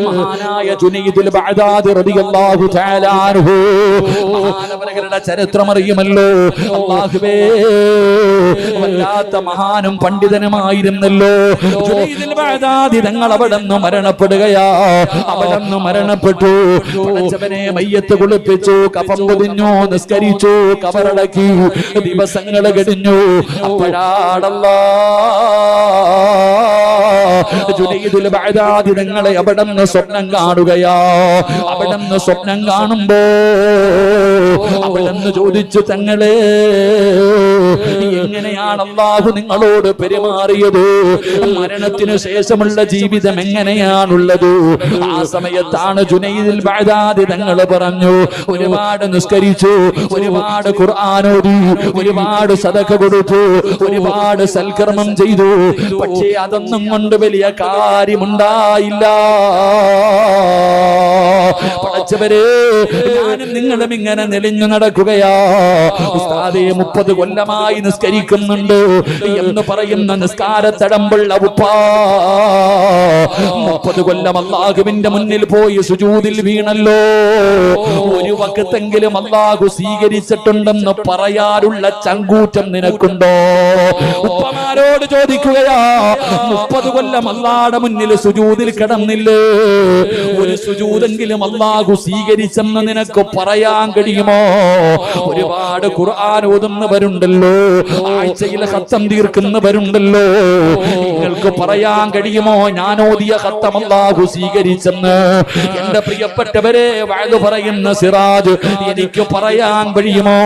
മഹാനായ ജുനൈദുൽ ബഅദാദി റളിയല്ലാഹു തആല അൻഹു, മഹാനവരുടെ ചരിത്രം അറിയുമല്ലോ. അല്ലാഹുവേ, വല്ലാത്ത മഹാനും പണ്ഡിതനുമായിരുന്നല്ലോ ജുനൈദുൽ ബഅദാദി. തങ്ങൾ അവിടുന്ന് മരണപ്പെടുകയാ. അവിടുന്ന് മരണപ്പെട്ടു. പടച്ചവനെ മയ്യത്ത് കുളിപ്പിച്ചു, കഫൻ പൊതിഞ്ഞു, നിസ്കരിച്ചു, കബറടക്കി. ദിവസങ്ങൾ കഴിഞ്ഞു. അപ്പോഴാണല്ലാഹ് ജുനൈദുൽ ബഅദാദി തങ്ങളെ അവിടുന്ന് സ്വപ്നം കാണുകയാ. അവിടുന്ന് സ്വപ്നം കാണുമ്പോ അവിടുന്ന് ചോദിച്ചു, തങ്ങളെ എങ്ങനെയാണ് അല്ലാഹു നിങ്ങളോട് പെരുമാറിയത്? മരണത്തിനു ശേഷമുള്ള ജീവിതം എങ്ങനെയാണുള്ളത്? ആ സമയത്താണ് ജുനൈദുൽ ബഅദാദി തങ്ങൾ പറഞ്ഞു, ഒരുപാട് നിസ്കരിച്ചു, ഒരുപാട് ഖുർആൻ ഓതി, ഒരുപാട് സദഖ കൊടുത്തു, ഒരുപാട് സൽക്കർമ്മം ചെയ്തു, പക്ഷേ അതൊന്നും കൊണ്ട് വലിയ കാര്യമുണ്ടായില്ല. പടച്ചവരെ, ഞാനും നിങ്ങളും ഇങ്ങനെ നെളിഞ്ഞു നടക്കുകയാ. ഉസ്താദേ 30 കൊല്ലമായി നിസ്കരിക്കുന്നുണ്ട് എന്ന് പറയുന്ന നിസ്കാരത്തടമ്പുള്ള ഉപ്പാ 30 കൊല്ലം അല്ലാഹുവിന്റെ മുന്നിൽ പോയി സുജൂദിൽ വീണല്ലോ. ഒരു വഖത്തെങ്കിലും അല്ലാഹു സ്വീകരിച്ചിട്ടുണ്ടെന്ന് പറയാനുള്ള ചങ്കൂറ്റം നിനക്കുണ്ടോ? ഉപ്പമാരോട് ചോദിക്കുകയാ, 30 കൊല്ലം അല്ലാഹുവിന്റെ മുന്നിൽ സുജൂദിൽ കിടന്നില്ലേ? ഒരു സുജൂദെങ്കിലും അല്ലാഹു സ്വീകരിച്ചെന്ന് നിനക്ക് പറയാൻ കഴിയുമോ? ഒരുപാട് ഖുർആൻ ഓതുന്നവരുണ്ടല്ലോ, ആഴ്ചയിൽ ഖത്തം തീർക്കുന്നവരുണ്ടല്ലോ, നിങ്ങൾക്ക് പറയാൻ കഴിയുമോ ഞാൻ ഓതിയ ഖത്തം അല്ലാഹു സ്വീകരിച്ചെന്ന്? എന്റെ പ്രിയപ്പെട്ടവരെ, വഅദ് പറയുന്ന സിറാജ്, എനിക്ക് പറയാൻ കഴിയുമോ?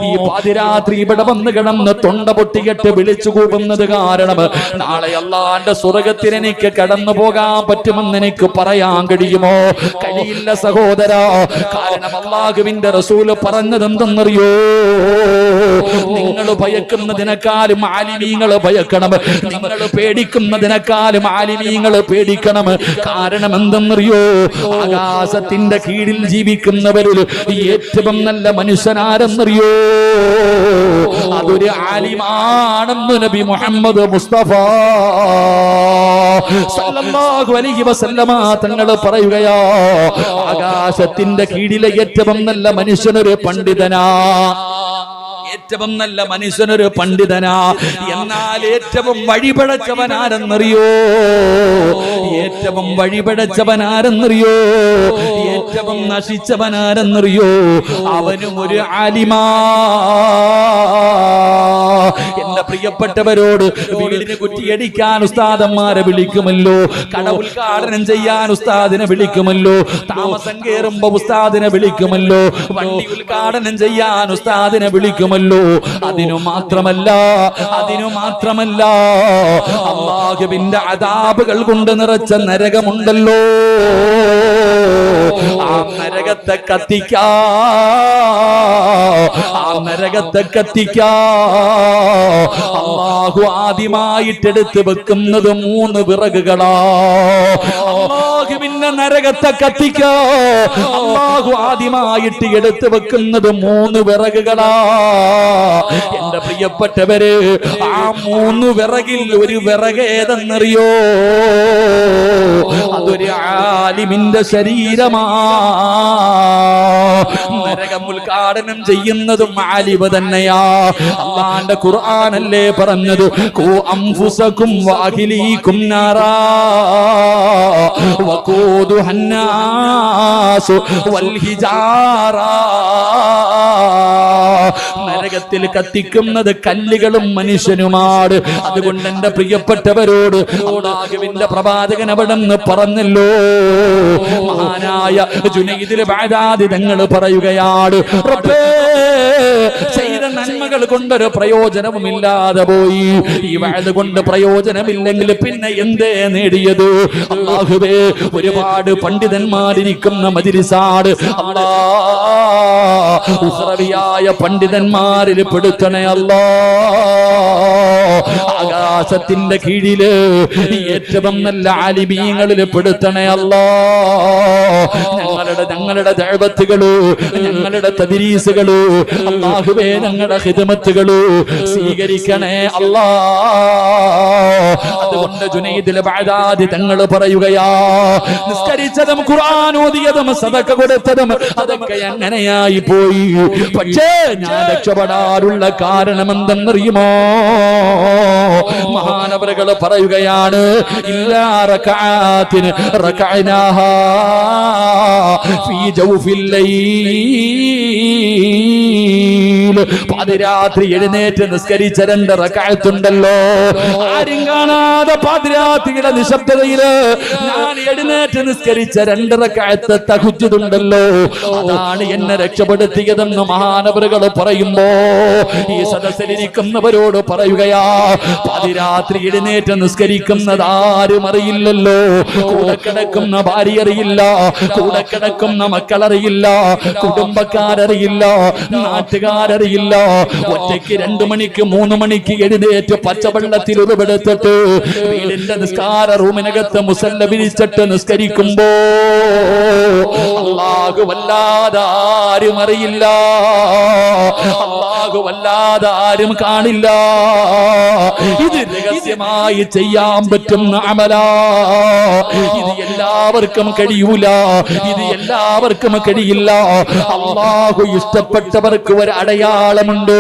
ഈ പാതിരാത്രി ഇവിടെ വന്ന് കിടന്ന് തൊണ്ട പൊട്ടികെട്ട് വിളിച്ചു കൂവുന്നത് കാരണം നാളെ അല്ലാഹുവിന്റെ സ്വർഗ്ഗത്തിൽ എനിക്ക് കടന്നു പോകാൻ പറ്റുമെന്ന് എനിക്ക് പറയാൻ കഴിയുമോ? കഴിയില്ല സഹോദരാ. കാരണം അല്ലാഹുവിന്റെ റസൂല് പറഞ്ഞത് എന്തെന്നറിയോ? നിങ്ങൾ ഭയക്കുന്നതിനേക്കാളും ആലിമീങ്ങൾ ഭയക്കണം, നിങ്ങൾ പേടിക്കുന്നതിനേക്കാളും ആലിമീങ്ങൾ പേടിക്കണം. കാരണം എന്തെന്നറിയോ? ആകാശത്തിന്റെ കീഴിൽ ജീവിക്കുന്നവരിൽ ഏറ്റവും നല്ല മനുഷ്യനാരെന്നറിയോ? അതൊരു ആലിമാണെന്ന് നബി മുഹമ്മദ് മുസ്തഫ സല്ലല്ലാഹു അലൈഹി വസല്ലമ തങ്ങൾ പറയുകയാ. ആകാശത്തിന്റെ കീഴിലെ ഏറ്റവും നല്ല മനുഷ്യനൊരു പണ്ഡിതനാ, ഏറ്റവും നല്ല മനുഷ്യനൊരു പണ്ഡിതനാ. എന്നാൽ ഏറ്റവും വഴിപഴച്ചവനാരെന്നറിയോ? ഏറ്റവും വഴിപഴച്ചവനാരെന്നറിയോ? ഏറ്റവും നശിച്ചവനാരെന്നറിയോ? അവനും ഒരു ആലിമാ. എന്റെ പ്രിയപ്പെട്ടവരോട്, വീടിന് കുറ്റിയടിക്കാൻ ഉസ്താദന്മാരെ വിളിക്കുമല്ലോ, കട ഉദ്ഘാടനം ചെയ്യാൻ ഉസ്താദിനെ വിളിക്കുമല്ലോ, താമസം കേറുമ്പോ ഉസ്താദിനെ വിളിക്കുമല്ലോ, വണ്ടി ഉദ്ഘാടനം ചെയ്യാൻ ഉസ്താദിനെ വിളിക്കുമല്ലോ. അതിനു മാത്രമല്ല അല്ലാഹുവിന്റെ അദാബുകൾ കൊണ്ട് നിറച്ച നരകമുണ്ടല്ലോ, ആ നരകത്തെ കത്തിക്കാ അല്ലാഹു ആദ്യമായിട്ടെടുത്ത് വെക്കുന്നത് 3 വിറകുകളാ. അല്ലാഹുവിന്റെ നരകത്തെ കത്തിക്കാ അല്ലാഹു ആദ്യമായിട്ട് എടുത്ത് വെക്കുന്നത് 3 വിറകുകളാ. എന്റെ പ്രിയപ്പെട്ടവര്, ആ 3 വിറകിൽ ഒരു വിറക് ഏതെന്നറിയോ? അതൊരു ആലിമിന്റെ ശരീരമാ. നരകം ഉദ്ഘാടനം ചെയ്യുന്നതും ആലിമ തന്നെയാ. അല്ലാഹുവിന്റെ ഖുർആനല്ലേ പറഞ്ഞത്, ഖു അൻഫുസകും വഅഹ്ലീകും നാറാ വഖൂദുഹൻ നാസു വൽ ഹിജാറാ. നരകത്തിൽ കത്തിക്കുന്നത് കല്ലുകളും മനുഷ്യനുമാണ്. അതുകൊണ്ട് എന്റെ പ്രിയപ്പെട്ടവരോട് അല്ലാഹുവിന്റെ പ്രവാചകൻ അവിടെന്ന് പറഞ്ഞല്ലോ, മഹാനായ ജുനൈദുൽ ബഅദാദി തങ്ങൾ പറയുകയാണ്, റബ്ബേ, ചെയ്ത നന്മകൾ കൊണ്ടൊരു പ്രയോജനവുമില്ലാതെ പോയി. ഈ വഅദ് കൊണ്ട് പ്രയോജനമില്ലെങ്കിൽ പിന്നെ എന്തേ നേടിയത്? അല്ലാഹുവേ, ഒരുപാട് പണ്ഡിതന്മാരിരിക്കുന്ന മജ്ലിസാണ്. അല്ലാഹ് ഉഖ്റവിയായ പണ്ഡിതന്മാരിൽ പെടുത്തണേ അല്ലാ. ആകാശത്തിന്റെ കീഴില് ഏറ്റവും നല്ല ആലിമീങ്ങളിൽ പെടുത്തണേ അല്ലാ. ഞങ്ങളുടെ ദഅവത്തുകള്, ഞങ്ങളുടെ തദ്രീസുകള്, അല്ലാഹുവേ, ഞങ്ങളുടെ ഖിദ്മത്തുകള് സ്വീകരിക്കണേ അല്ലാ. അതുകൊണ്ട് ജുനൈദുൽ ബഅദാദി തങ്ങൾ പറയുകയാ, നിസ്കരിച്ചതും ഖുർആൻ ഓതിയതും സദഖ കൊടുത്തതും അതൊക്കെ എങ്ങനെയായി പോയി. പക്ഷേ ഞാൻ രക്ഷപ്പെടാനുള്ള കാരണം എന്തെന്നറിയുമോ? മഹാനവറുകൾ പറയുകയാണ്, ഇല്ലാ റകഅത്തിൻ റകഅനാഹാ ഫീ ജൗഫിൽ ലൈൽ. രാത്രിയിൽ പാതിരാത്രി എഴുന്നേറ്റ് നിസ്കരിച്ച 2 റക്അത്തുണ്ടല്ലോ, ആരും കാണാതെ പാതിരാത്രിയുടെ നിശബ്ദതയില് ഞാൻ എഴുന്നേറ്റ് നിസ്കരിച്ച 2 റക്അത്ത് തഹജ്ജുദുണ്ടല്ലോ, അതാണ് എന്നെ രക്ഷപ്പെടുത്തിയതെന്ന് മഹാനവറുകൾ പറയുമ്പോ ഈ സദസ്സിലിരിക്കുന്നവരോട് പറയുകയാ, പാതിരാത്രി എഴുന്നേറ്റ് നിസ്കരിക്കുന്നത് ആരും അറിയില്ലല്ലോ. കൂടെ കിടക്കുന്ന ഭാര്യ അറിയില്ല, കൂടെ കിടക്കുന്ന മക്കളറിയില്ല, കുടുംബക്കാരറിയില്ല, നാട്ടുകാരറിയില്ല. ഒറ്റയ്ക്ക് 2 മണിക്ക് 3 മണിക്ക് എഴുന്നേറ്റ് പച്ചവെള്ളത്തിൽ ഉരുവെടുത്തിട്ട് വീടിന്റെ നിസ്കാര റൂമിനകത്ത് മുസല്ല വിരിച്ചിട്ട് നിസ്കരിക്കുമ്പോ അല്ലാഹു വല്ലാതെ ആരും അറിയില്ല, അല്ലാഹു വല്ലാതെ ആരും കാണില്ല. ഇത് രഹസ്യമായി ചെയ്യാൻ പറ്റുന്ന അമലാ. ഇത് എല്ലാവർക്കും കഴിയൂല, ഇത് എല്ലാവർക്കും കഴിയില്ല. അല്ലാഹു ഇഷ്ടപ്പെട്ടവർക്ക് ഒരു അടയാളമുണ്ട്.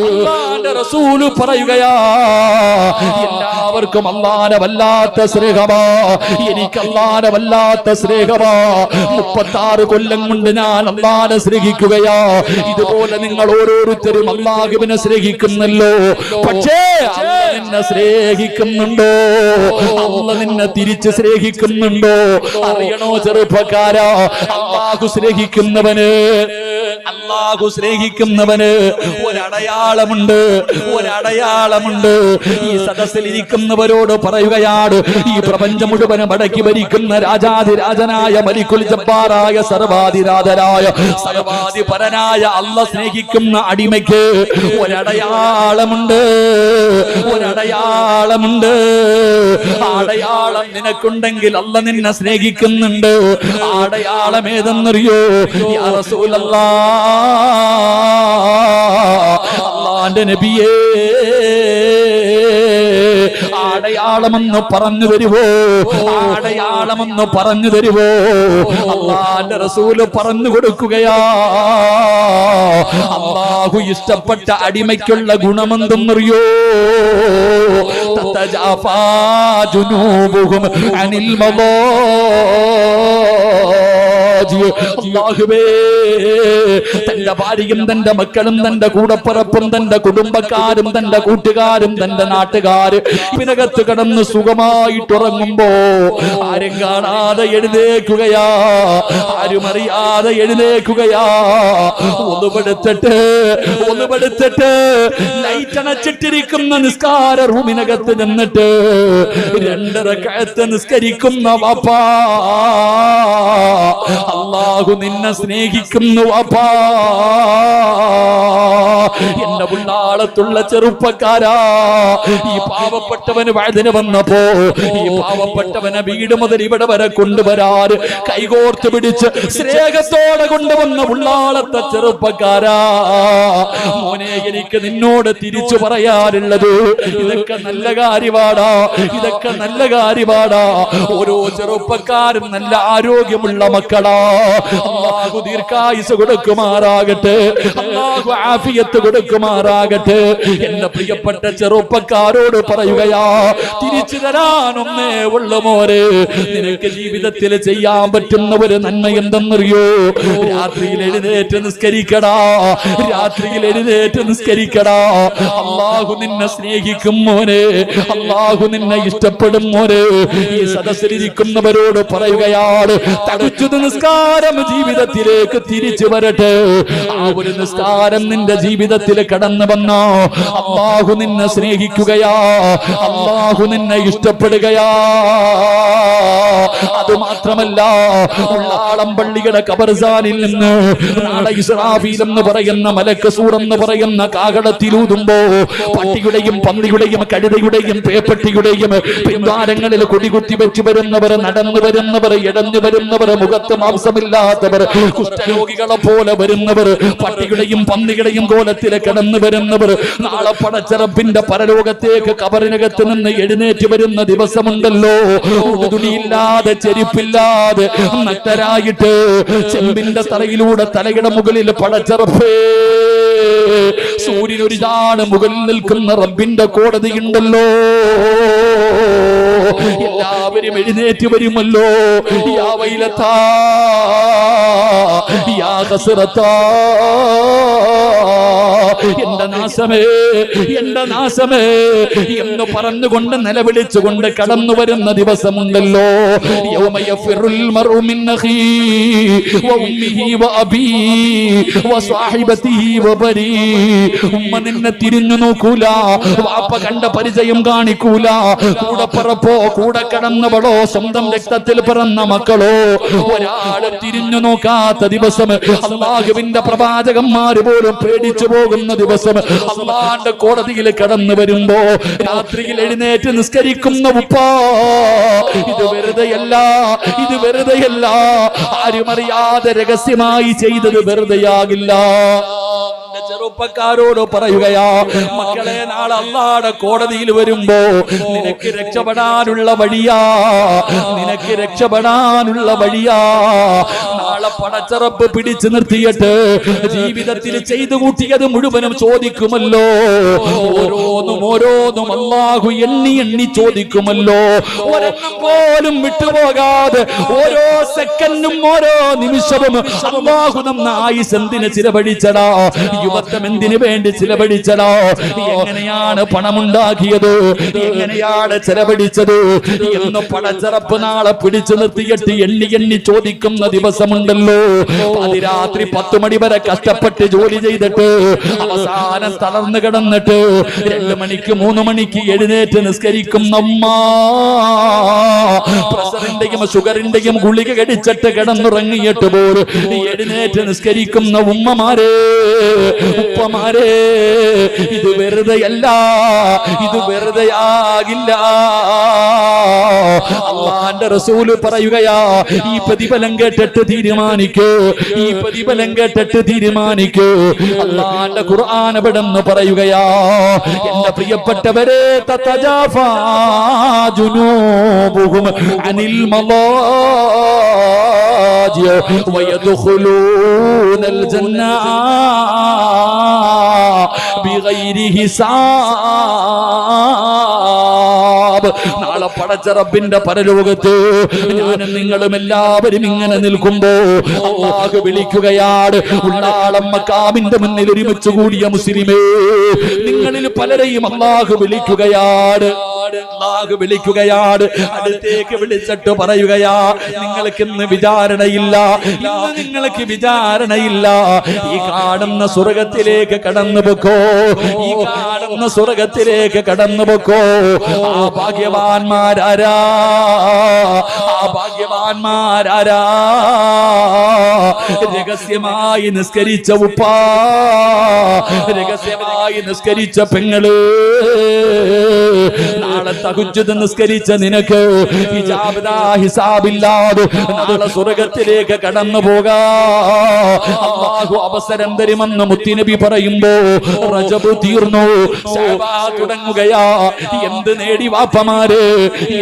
അല്ലാഹുവിന്റെ റസൂൽ പറയുകയാ, എല്ലാവർക്കും അല്ലാഹുവിനെ വല്ലാത്ത സ്നേഹമാ, എനിക്ക് അല്ലാഹുവിനെ വല്ലാത്ത സ്നേഹമാ. 36 കൊല്ലം കൊണ്ട് ഞാൻ അല്ലാഹുവിനെ സ്നേഹിക്കുകയാ. ഇതുപോലെ നിങ്ങൾ ഓരോരുത്തരും അല്ലാഹുവിനെ സ്നേഹിക്കുന്നല്ലോ. പക്ഷേ അല്ലാഹു നിന്നെ സ്നേഹിക്കുന്നുണ്ടോ? അല്ലാഹു നിന്നെ തിരിച്ച് സ്നേഹിക്കുന്നുണ്ടോ? അറിയണോ ചെറുപ്പക്കാരാ? അല്ലാഹു സ്നേഹിക്കുന്നവന്, അല്ലാഹു സ്നേഹിക്കുന്നവന് ഒരടയാളമുണ്ട്, ഒരടയാളമുണ്ട്. ഈ സദസ്സിൽ ഇരിക്കുന്നവരോട് പറയുകയാണ്, ഈ പ്രപഞ്ചം മുഴുവനും അടക്കി ഭരിക്കുന്ന രാജാതിരാജനായ മലിക്കുൽ ജബ്ബാറായ സർവാധിരാജനായ സർവാധിപരനായ അല്ലാഹു സ്നേഹിക്കുന്ന അടിമയ്ക്ക് ഒരടയാളമുണ്ട്, ഒരടയാളമുണ്ട്. അടയാളം നിനക്കുണ്ടെങ്കിൽ അല്ലാഹു നിന്നെ സ്നേഹിക്കുന്നുണ്ട്. അടയാളം ഏതെന്നറിയോ? യാ റസൂലല്ലാഹ്, അല്ലാഹുവിന്റെ നബിയേ, അടയാളമെന്ന് പറഞ്ഞു തരുവോ? അടയാളമെന്ന് പറഞ്ഞു തരുവോ? അല്ലാഹുവിന്റെ റസൂല് പറഞ്ഞു കൊടുക്കുകയാ, അല്ലാഹു ഇഷ്ടപ്പെട്ട അടിമയ്ക്കുള്ള ഗുണമെന്തെന്നറിയോ? തതജാഫാ ജുനൂബുഹും അനിൽ അല്ലാഹുവേ, തന്റെ ഭാര്യയും തന്റെ മക്കളും തന്റെ കൂടപ്പിറപ്പും തന്റെ കുടുംബക്കാരും തന്റെ കൂട്ടുകാരും തന്റെ നാട്ടുകാര് ഇതിനകത്ത് കിടന്ന് സുഖമായിട്ടുറങ്ങുമ്പോ ആരും കാണാതെ എഴുന്നേക്കുകയാ, ആരും അറിയാതെ എഴുന്നേക്കുകയാ. ഒന്നുപെടുത്തിട്ട് ലൈറ്റ് അണച്ചിട്ടിരിക്കുന്ന നിസ്കാര റൂമിനകത്ത് നിന്നിട്ട് 2 റക്അത്ത് നിസ്കരിക്കുന്ന വാപ്പാ, അല്ലാഹു നിന്നെ സ്നേഹിക്കുന്നു വാപ്പാ. എന്റെ ഉള്ളാളത്തുള്ള ചെറുപ്പക്കാരാ, ഈ പാവപ്പെട്ടവന് വഴുതിന് വന്നപ്പോ ഈ പാവപ്പെട്ടവനെ വീട് മുതൽ ഇവിടെ വരെ കൊണ്ടുവരാറ് കൈകോർത്ത് പിടിച്ച് സ്നേഹത്തോടെ കൊണ്ടുവന്ന ഉള്ളാളത്തെ ചെറുപ്പക്കാരാ, മോനെ എനിക്ക് നിന്നോട് തിരിച്ചു പറയാറുള്ളത്, ഇതൊക്കെ നല്ല കാര്യമാടാ, ഇതൊക്കെ നല്ല കാര്യമാടാ. ഓരോ ചെറുപ്പക്കാരും നല്ല ആരോഗ്യമുള്ള മക്കളാ. അല്ലാഹു ദീർഘായുസ് കൊടുക്കുമാറാകട്ടെ, അല്ലാഹു ആഫിയത്ത് കൊടുക്കുമാറാകട്ടെ. എന്റെ പ്രിയപ്പെട്ട ചെറുപ്പക്കാരോട് പറയുകയാ, തിരിച്ചു തരാനൊന്നേ ഉള്ളു മോരെ. നിനക്ക് ജീവിതത്തിൽ ചെയ്യാൻ പറ്റുന്ന ഒരു നന്മ എന്തെന്നറിയോ? രാത്രിയിൽ എഴുന്നേറ്റ് നിസ്കരിക്കടാ, രാത്രിയിൽ എഴുന്നേറ്റ് നിസ്കരിക്കടാ. അല്ലാഹു നിന്നെ സ്നേഹിക്കും മോനെ, അല്ലാഹു നിന്നെ ഇഷ്ടപ്പെടും മോനെ. ഈ സദസ്സിലിരിക്കുന്നവരോട് പറയുകയാണ്, തഹജ്ജുദ് നിസ്കാരം ജീവിതത്തിലേക്ക് തിരിച്ചു വരട്ടെ. ആ ഒരു നിസ്കാരം നിന്റെ ജീവിതത്തിൽ കടന്നു വന്നോ, അല്ലാഹു നിന്നെ സ്നേഹിക്കുകയാ, അല്ലാഹു നിന്നെ ഇഷ്ടപ്പെടുകയാ. അത് മാത്രമല്ല, ഉള്ളാളം പള്ളിയുടെ ഖബർസ്ഥാനിൽ നിന്ന് നാളെ ഇസ്രാഫീൽ എന്ന് പറയുന്ന മലക്ക് സൂർ എന്ന് പറയുന്ന കാഹളത്തിലൂതുമ്പോ പട്ടിയുടെയും പന്നിയുടെയും കഴുതയുടെയും പേപ്പട്ടിയുടെയും പിൻവാരങ്ങളിൽ കൊടികുത്തി വെച്ച് വരുന്നവർ, നടന്നു വരുന്നവർ, ഇടഞ്ഞു വരുന്നവർ, മുഖത്ത് മാംസമില്ലാത്തവർ, കുഷ്ഠരോഗികളെ പോലെ വരുന്നവർ, പട്ടിയുടെയും പന്നിയുടെയും കോലത്തിൽ കിടന്നു വരുന്നവർ, നാളെ പടച്ചറപ്പിന്റെ പരലോകത്തേക്ക് കബറിനകത്ത് നിന്ന് എഴുന്നേറ്റ് വരുന്ന ദിവസമുണ്ടല്ലോ. തുണിയില്ലാതെ ചെരുപ്പില്ലാതെ നഗ്നരായിട്ട് ചെമ്പിന്റെ തലയിലൂടെ തലയുടെ മുകളിൽ പടച്ചറപ്പേ സൂര്യൻ ഒരു ചാണ് മുകളിൽ നിൽക്കുന്ന റബ്ബിന്റെ കോടതിയുണ്ടല്ലോ. എല്ലാവരും എഴുന്നേറ്റ് വരുമല്ലോ. യാ വൈലത്താ യാ ഖസ്റത്താ നാശമേ, എന്റെ നാശമേ എന്ന് പറഞ്ഞുകൊണ്ട് നിലവിളിച്ചുകൊണ്ട് കടന്നു വരുന്ന ദിവസമുണ്ടല്ലോ. യൗമ യഫിറുൽ മർഉ മിൻ അഖീഹി വ ഉമ്മിഹി വ അബീഹി വ സ്വഹിബതിഹി വ ബനി. ഉമ്മ നിന്നെ തിരിഞ്ഞു നോക്കൂല, വാപ്പ കണ്ട പരിചയം കാണിക്കൂല, കൂടപ്പറപ്പോ കൂടെ കിടന്നവളോ സ്വന്തം രക്തത്തിൽ പിറന്ന മക്കളോ ഒരാള് തിരിഞ്ഞു നോക്കാത്ത ദിവസം, അല്ലാഹുവിന്റെ പ്രവാചകന്മാര് പോലും പേടിച്ചു പോകുന്ന ദിവസം, അല്ലാഹുവിന്റെ കോടതിയിൽ കടന്നു വരുമ്പോ രാത്രിയിൽ എഴുന്നേറ്റ് നിസ്കരിക്കുന്ന ഉപ്പാ, ഇത് വെറുതെയല്ല, ഇത് വെറുതെയല്ല, ആരുമറിയാതെ രഹസ്യമായി ചെയ്തത് വെറുതെയാകില്ല. ചെറുപ്പക്കാരോട് പറയുകയാ, മക്കളെ നാളെ അല്ലാഹുവിന്റെ കോടതിയിൽ വരുമ്പോ നിനക്ക് രക്ഷപ്പെടാനുള്ള വഴിയാ, നിനക്ക് രക്ഷപ്പെടാനുള്ള വഴിയാ. നാളെ പടച്ച റബ്ബ് പിടിച്ചു നിർത്തിയിട്ട് ജീവിതത്തിൽ ചെയ്തു കൂട്ടിയത് മുഴുവനും ചോദിക്കുമല്ലോ. ഓരോന്നും ഓരോന്നും അല്ലാഹു എണ്ണി എണ്ണി ചോദിക്കുമല്ലോ. ഒരെണ്ണം പോലും വിട്ടുപോകാതെ ഓരോ സെക്കൻഡും ഓരോ നിമിഷവും അല്ലാഹു നമ്മ ആയുസ് എന്തിന് ചിലവഴിച്ചടാ, യുവത്വം എന്തിനു വേണ്ടി ചിലവഴിച്ചടാ, എങ്ങനെയാണ് പണമുണ്ടാക്കിയത്, എങ്ങനെയാണ് ചിലവഴിച്ചത് എന്ന് പടച്ച റബ്ബ് നാളെ പിടിച്ചു നിർത്തിയിട്ട് എണ്ണി എണ്ണി ചോദിക്കുന്ന ദിവസമുണ്ടല്ലോ. അതിരാത്രി 10 മണി വരെ കഷ്ടപ്പെട്ട് ജോലി ചെയ്തിട്ട് അവസാനം തളർന്നു കിടന്നിട്ട് 2 മണിക്ക് 3 മണിക്ക് എഴുന്നേറ്റ് നിസ്കരിക്കുന്ന ഉമ്മ, പ്രഷറിന്റെയും ഷുഗറിന്റെയും ഗുളിക കടിച്ചിട്ട് കിടന്നുറങ്ങിയിട്ട് പോലും എഴുന്നേറ്റ് നിസ്കരിക്കുന്ന ഉമ്മമാരെ, ഉപ്പമാരെ, ഇത് വെറുതെയല്ല, ഇത് വെറുതെയാകില്ല. അല്ലാഹുവിന്റെ റസൂല് പറയുകയാ, ഈ പ്രതിഫലം കേട്ടിട്ട് തീരുമാനിക്കൂ, ഈ പ്രതിഫലം കേട്ടിട്ട് തീരുമാനിക്കൂ. അല്ലാഹുവിന്റെ ഖുർആൻ എവിടെന്ന് പറയുകയാ, എന്റെ പ്രിയപ്പെട്ടവരെ, തതജാഫാ ജുനൂബുഹും അനിൽ മളാജി വയദ്ഖുലൂനൽ ജന്ന ബിഗൈരി ഹിസാബ്. നാളെ പടച്ച റബ്ബിന്റെ പരലോകത്ത് ഞാനും നിങ്ങളും എല്ലാവരും ഇങ്ങനെ നിൽക്കുമ്പോ അല്ലാഹു വിളിക്കുകയാണ്, ഉള്ളാളം മഖാമിന്റെ മുന്നിൽ ഒരുമിച്ച് കൂടിയ മുസ്ലിമേ, നിങ്ങളിൽ പലരെയും അല്ലാഹു വിളിക്കുകയാണ്, അല്ലാഹു വിളിക്കുകയാണ്. അടുത്തേക്ക് വിളിച്ചിട്ട് പറയുകയാ, നിങ്ങൾക്ക് ഇന്ന് വിചാരണയില്ല, ഇന്ന് നിങ്ങൾക്ക് വിചാരണയില്ല. ഈ കാണുന്ന സ്വർഗത്തിലേക്ക് കടന്നു പൊക്കോ, ഈ കാണുന്ന സ്വർഗത്തിലേക്ക് കടന്നു പൊക്കോ. ആ ഭാഗ്യവാന്മാരാരാ, ആ ഭാഗ്യവാന്മാരാരാ? രഹസ്യമായി നിസ്കരിച്ച ഉപ്പാ, രഹസ്യമായി നിസ്കരിച്ച പെങ്ങള്, നാളെ തഹജ്ജുദ് നിസ്കരിച്ച നിനക്ക് ഹിസാബില്ലാതെ നാളെ സ്വർഗത്തിലേക്ക് കടന്നു പോകാ അല്ലാഹു അവസരം തരുമെന്ന് മുത്തുനബി പറയുമ്പോ റജബ് തീർന്നു, ശഅബാൻ തുടങ്ങുകയാ. എന്ത് നേടി വാപ്പമാര്,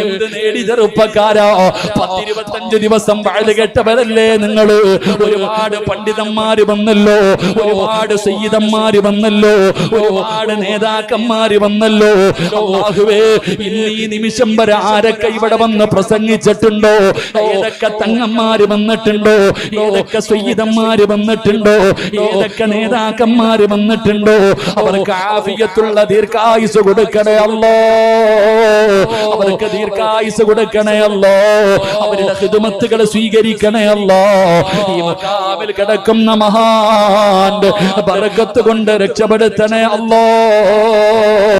എന്ത് നേടി ചെറുപ്പക്കാരാ? 10-25 ദിവസം വാഴ കേട്ടവരല്ലേ നിങ്ങള്? ഒരുപാട് പണ്ഡിതന്മാര് വന്നല്ലോ, ഒരുപാട് സയ്യിദന്മാര് വന്നല്ലോ, ഒരുപാട് നേതാക്കന്മാര് വന്നല്ലോ. അല്ലാഹുവേ, ഇന്ന് ഈ നിമിഷം വരെ ആരൊക്കെ ഇവിടെ വന്ന് പ്രസംഗിച്ചിട്ടുണ്ടോ? ഏതൊക്കെ തങ്ങന്മാര് വന്നിട്ടുണ്ടോ? ഏതൊക്കെ സയ്യിദന്മാര് വന്നിട്ടുണ്ടോ? ഏതൊക്കെ നേതാക്കന്മാര് വന്നിട്ടുണ്ടോ? അവർക്ക് ആഫിയത്തുള്ള ദീർഘായുസ് കൊടുക്കണേ അല്ലോ, അവർക്ക് ദീർഘായുസ് കൊടുക്കണേ അല്ലോ, അവരുടെ ഖിദ്മത്തുകൾ സ്വീകരിക്കണേ അല്ലോ. ഈ മഖാമിൽ കിടക്കുന്ന മഹാന്റെ ബറക്കത്ത് കൊണ്ട് രക്ഷപ്പെടുത്തണേ അല്ലോ.